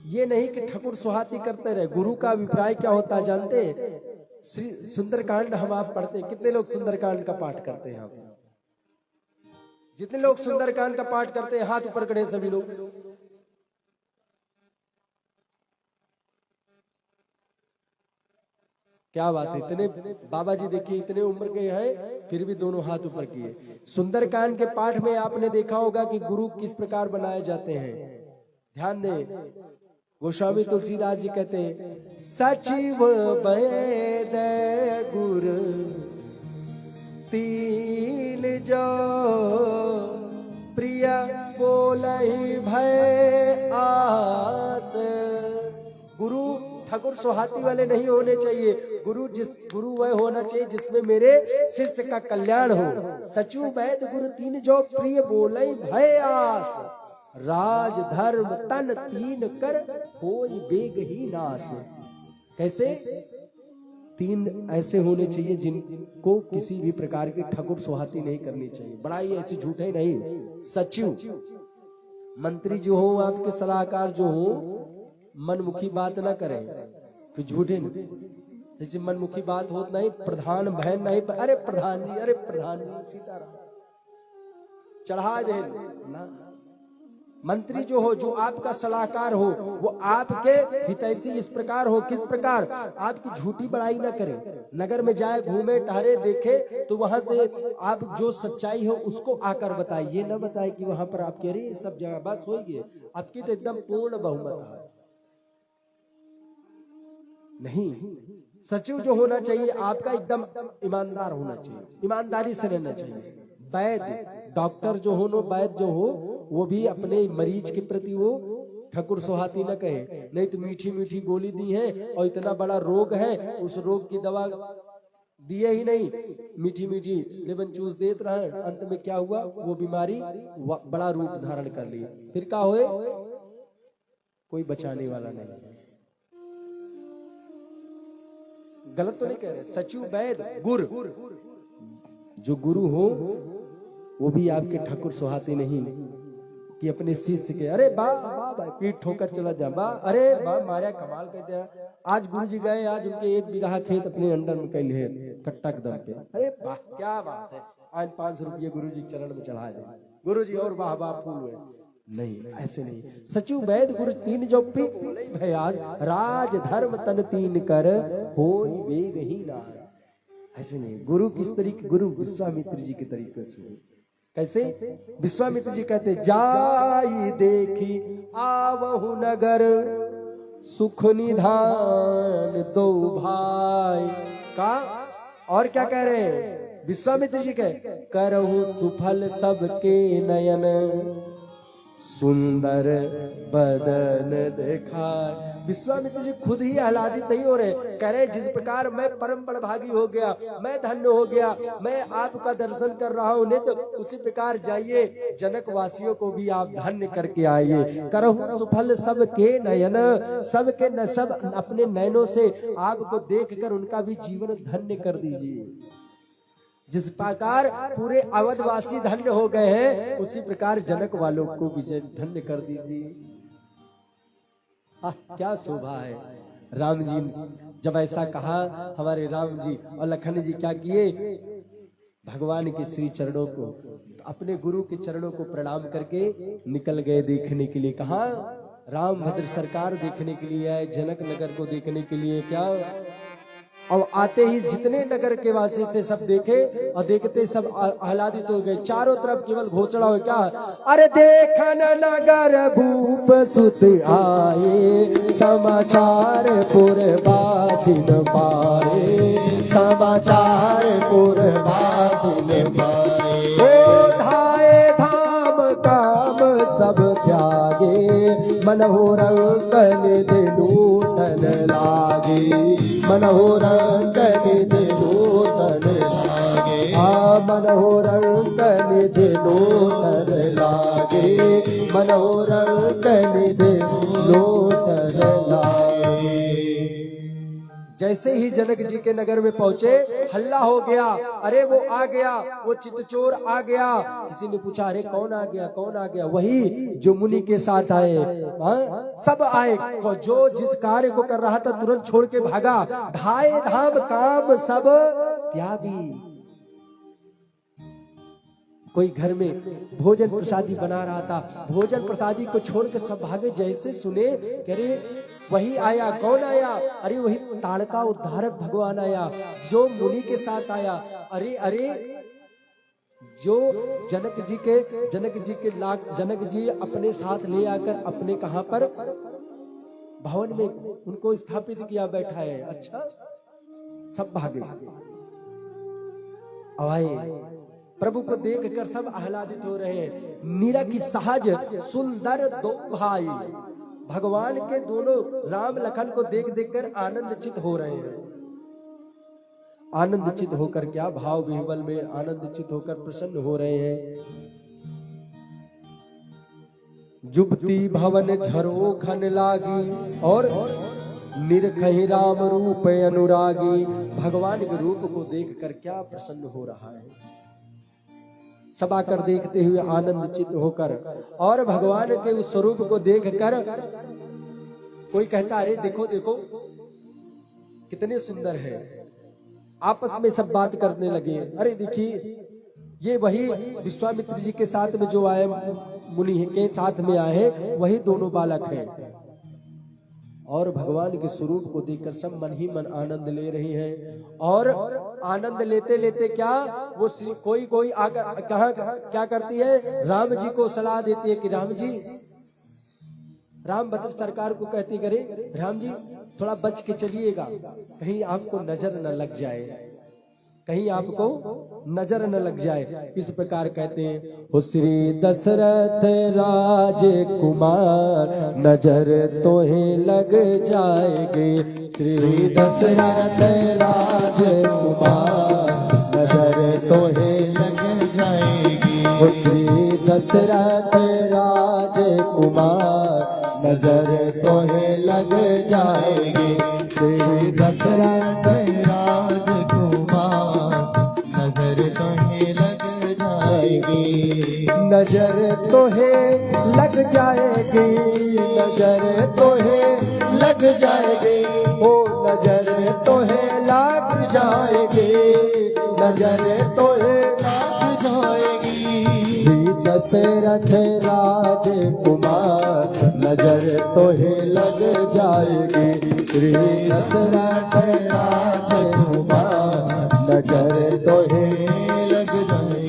ये नहीं कि ठकुर सुहाती करते रहे। गुरु का अभिप्राय क्या होता है जानते हैं? सुंदरकांड हम आप पढ़ते हैं, कितने लोग सुंदरकांड का पाठ करते हैं? आप जितने लोग सुंदरकांड का पाठ करते हैं हाथ ऊपर करें सभी लोग। क्या बात है, इतने बाबा जी देखिए इतने उम्र के हैं फिर भी दोनों हाथ ऊपर किए। सुंदरकांड के पाठ में आपने देखा होगा कि गुरु किस प्रकार बनाए जाते हैं। ध्यान दें, गोस्वामी तुलसीदास जी कहते हैं सचिव वैद गुरु तीन जो प्रिय बोलहि भय आस। गुरु ठाकुर सोहाती वाले नहीं होने चाहिए। गुरु वह होना चाहिए जिसमें मेरे शिष्य का कल्याण हो। सचिव वैद गुरु तीन जो प्रिय बोलहि भय आस। राज धर्म तन तीन कर होई बेग ही नाश। कैसे? तीन ऐसे होने चाहिए जिनको किसी भी प्रकार की ठकुर सुहाती नहीं करनी चाहिए। बड़ाई ऐसी झूठे नहीं। सचिव मंत्री जो हो, आपके सलाहकार जो हो, मनमुखी बात ना करें तो झूठे नहीं। जैसे मनमुखी बात हो नहीं, प्रधान बहन नहीं, अरे प्रधान जी, अरे प्रधान जी सीताराम चढ़ा दे ना। मंत्री जो हो, जो आपका सलाहकार हो, वो आपके हितैषी इस प्रकार हो। किस प्रकार? आपकी झूठी बड़ाई ना करे। नगर में जाए, घूमे टहरे, देखे तो वहां से आप जो सच्चाई हो उसको आकर बताए। ये ना बताए कि वहां पर आप कह रही सब जगह बस हो गई, आपकी तो एकदम पूर्ण बहुमत है। नहीं, सचिव जो होना चाहिए आपका एकदम ईमानदार होना चाहिए, ईमानदारी से रहना चाहिए। वैद्य डॉक्टर जो हो, नो वैद्य जो हो, वो भी अपने मरीज के प्रति वो ठकुर सुहाती न कहे। नहीं तो मीठी मीठी गोली दी है और इतना बड़ा रोग है, उस रोग की दवा दिए ही नहीं, मीठी मीठी लेमन जूस देते रहे, अंत में क्या हुआ? वो बीमारी बड़ा रूप धारण कर ली। फिर क्या हुए? कोई बचाने वाला नहीं। गलत तो नहीं कह रहे। सचिव वैद्य गुरु, जो गुरु हो वो भी आपके ठाकुर सुहाती नहीं कि अपने शिष्य के अरे बा भाई पीठ ठोकर चला जा, बा अरे बा मारा कमाल कहते हैं। आज गुरु जी गए, आज उनके 1 बीघा खेत अपने अंडर में कैल है कट्टा के दम पे। अरे वाह क्या बात है, आज 500 रुपये गुरु जी चरण में चढ़ा दे, गुरु जी और वाह वाह फूल हुए। नहीं, ऐसे नहीं। सचिव वैद्य गुरु तीन जो प्रिय भय आज। राज धर्म तन तीन कर होई वेग ही नाश। ऐसे नहीं। गुरु किस तरीके? गुरु विश्वामित्र जी के तरीके से। कैसे? विश्वामित्र जी कहते जाई देखी आवहु नगर सुख निधान दो भाई का। और क्या कह रहे हैं विश्वामित्र जी? कह करहु सुफल सबके नयन सुंदर बदन देखा। विश्वामित्र जी खुद ही आह्लादित नहीं हो रहे, कह रहे जिस प्रकार मैं परम बड़भागी हो गया, मैं धन्य हो गया, मैं आपका दर्शन कर रहा हूँ, नहीं तो उसी प्रकार जाइए जनक वासियों को भी आप धन्य करके आइए। करहु सुफल सबके नयन, सबके न सब अपने नयनों से आपको देखकर उनका भी जीवन धन्य कर दीजिए। जिस प्रकार पूरे अवधवासी धन्य हो गए हैं, उसी प्रकार जनक वालों को भी धन्य कर दीजिए। क्या शोभा है। राम जी जब ऐसा कहा, हमारे राम जी और लखन जी क्या किए, भगवान के श्री चरणों को, अपने गुरु के चरणों को प्रणाम करके निकल गए देखने के लिए। कहा राम भद्र सरकार देखने के लिए आए, जनक नगर को देखने के लिए। क्या अब आते ही जितने नगर के वासी थे सब देखे, और देखते सब आह्लादित हो गए। चारों तरफ केवल घोषणा हो, क्या, अरे देखन नगर भूप सुत आए, समाचार पुरवासिन पाए, समाचार पुरवासिन पाए। ओ धाये धाम काम सब त्यागे, मनहु रंग निधि लूटन लागे, मनहु रंग निधि लूटन लागे, मनहु रंग निधि लूटन लागे, मनहु रंग निधि लूटन लागे। जैसे ही जनक जी के नगर में पहुंचे, हल्ला हो गया, अरे वो आ गया, वो चितचोर आ गया। किसी ने पूछा, अरे कौन आ गया, कौन आ गया? वही जो मुनि के साथ आए। सब आए, जो जिस कार्य को कर रहा था तुरंत छोड़ के भागा। धाये धाम काम सब त्यागी। कोई घर में भोजन प्रसादी बना रहा था, भोजन प्रसादी को छोड़कर सब भागे। जैसे सुने, अरे वही आया। कौन आया? अरे वही ताड़का उद्धारक भगवान आया, जो मुनि के साथ आया। अरे अरे, जो जनक जी अपने साथ ले आकर अपने कहां पर भवन में उनको स्थापित किया, बैठा है। अच्छा, सब भागे। अब आए, प्रभु को देखकर सब आह्लादित हो रहे हैं। मीरा की सहज सुंदर दो भाई, भगवान के दोनों राम लखन को देख देखकर आनंदचित हो रहे हैं। आनंदचित होकर, क्या भाव विह्वल में आनंदचित होकर प्रसन्न हो रहे हैं। जुबती भवन झरो खन लागी, और निरखहि राम रूप अनुरागी। भगवान के रूप को देखकर क्या प्रसन्न हो रहा है। सब आकर देखते हुए आनंदचित होकर, और भगवान के उस स्वरूप को देखकर कोई कहता, अरे देखो देखो कितने सुंदर है। आपस में सब बात करने लगे। अरे देखिए, ये वही विश्वामित्र जी के साथ में जो आए, मुनि के साथ में आए, वही दोनों बालक हैं। और भगवान के स्वरूप को देखकर सब मन ही मन आनंद ले रही हैं। और आनंद लेते लेते क्या, वो कोई आकर कहा क्या करती है, राम जी को सलाह देती है कि राम जी, राम भद्र सरकार को कहती, करे राम जी थोड़ा बच के चलिएगा, कहीं आपको नजर न लग जाए, कहीं आपको नजर न लग जाए। इस प्रकार कहते हैं, हो श्री दशरथ राजकुमार, नजर तोहे लग जाएगी। श्री दशरथ राजकुमार, नजर तोहे लग जाएगी। हो श्री दशरथ राजकुमार, नजर तोहे लग जाएगी। श्री दशरथ नजर तोहे लग जाएगी, नजर तोहे लग जाएगी। ओ नजर तोहे लग जाएगी, नजर तोहे लग जाएगी। श्री दशरथ राजकुमार, नजर तोहे लग जाएगी। श्री दशरथ राजकुमार, नजर तोहे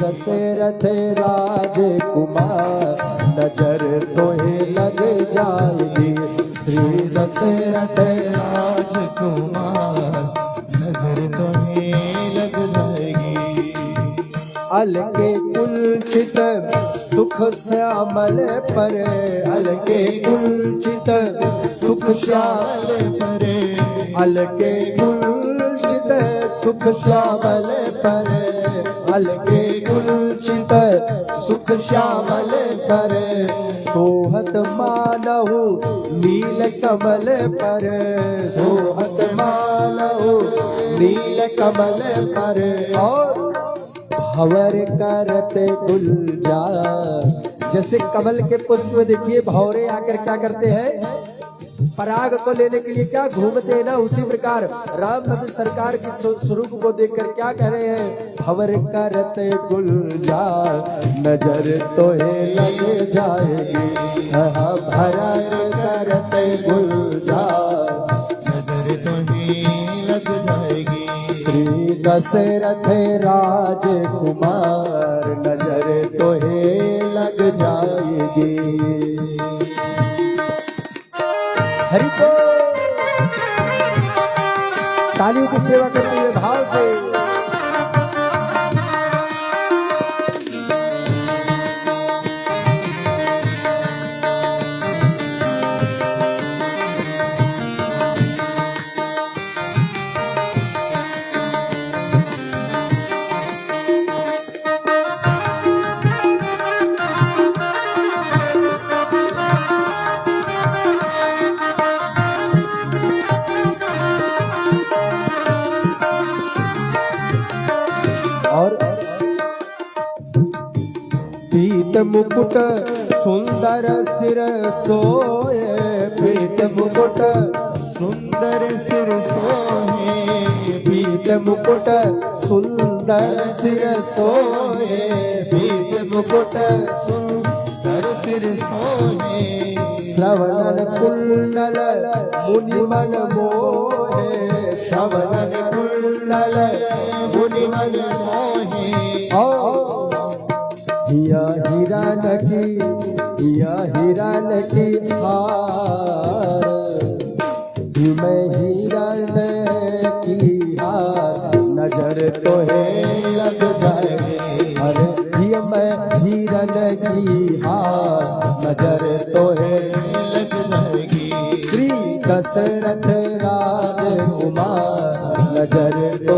दशरथ राजकुमार, नजर तोहे लग जाएगी। श्री दशरथ राजकुमार, नजर तोहे लग जाएगी। अलके कुलचित सुख श्यामल पर, अलके कुलचित सुख श्यामल पर, अलके कुलचित सुख श्यामल पर, अलके कुलचित सुख श्यामल पर। सोहत मानहु नील कमल पर, सोहत मानहु नील कमल पर। और भंवर करते गुलजार, जैसे कमल के पुष्प देखिए भंवरे आकर क्या करते हैं, पराग को लेने के लिए क्या घूमते हैं ना, उसी प्रकार रामभद्र सरकार के स्वरूप को देखकर क्या कह रहे हैं, भंवर करते गुलजार नजर तो लग जाएगी, भंवर करते गुलजार नजर तुम्हें लग जाएगी। श्री दशरथ राजकुमार नजर तो लग जाएगी। हरि को तालियों की सेवा करते हुए भाव से पीत मुकुट सुंदर सिर सोए, पीत मुकुट सुंदर सिर सोहे, पीत मुकुट सुंदर सिर सोए, पीत मुकुट सुंदर सिर सोहे, श्रवण कुंडल मुनि मन मोहे, श्रवण कुंडल मुनि मन मोहे। हिया हिरन की हार, मैं हिरन की हार नजर तो लग जाएगी, अरे हिया मैं हिरन की हार नजर तो लग जाएगी। श्री दशरथ राजकुमार नजर तो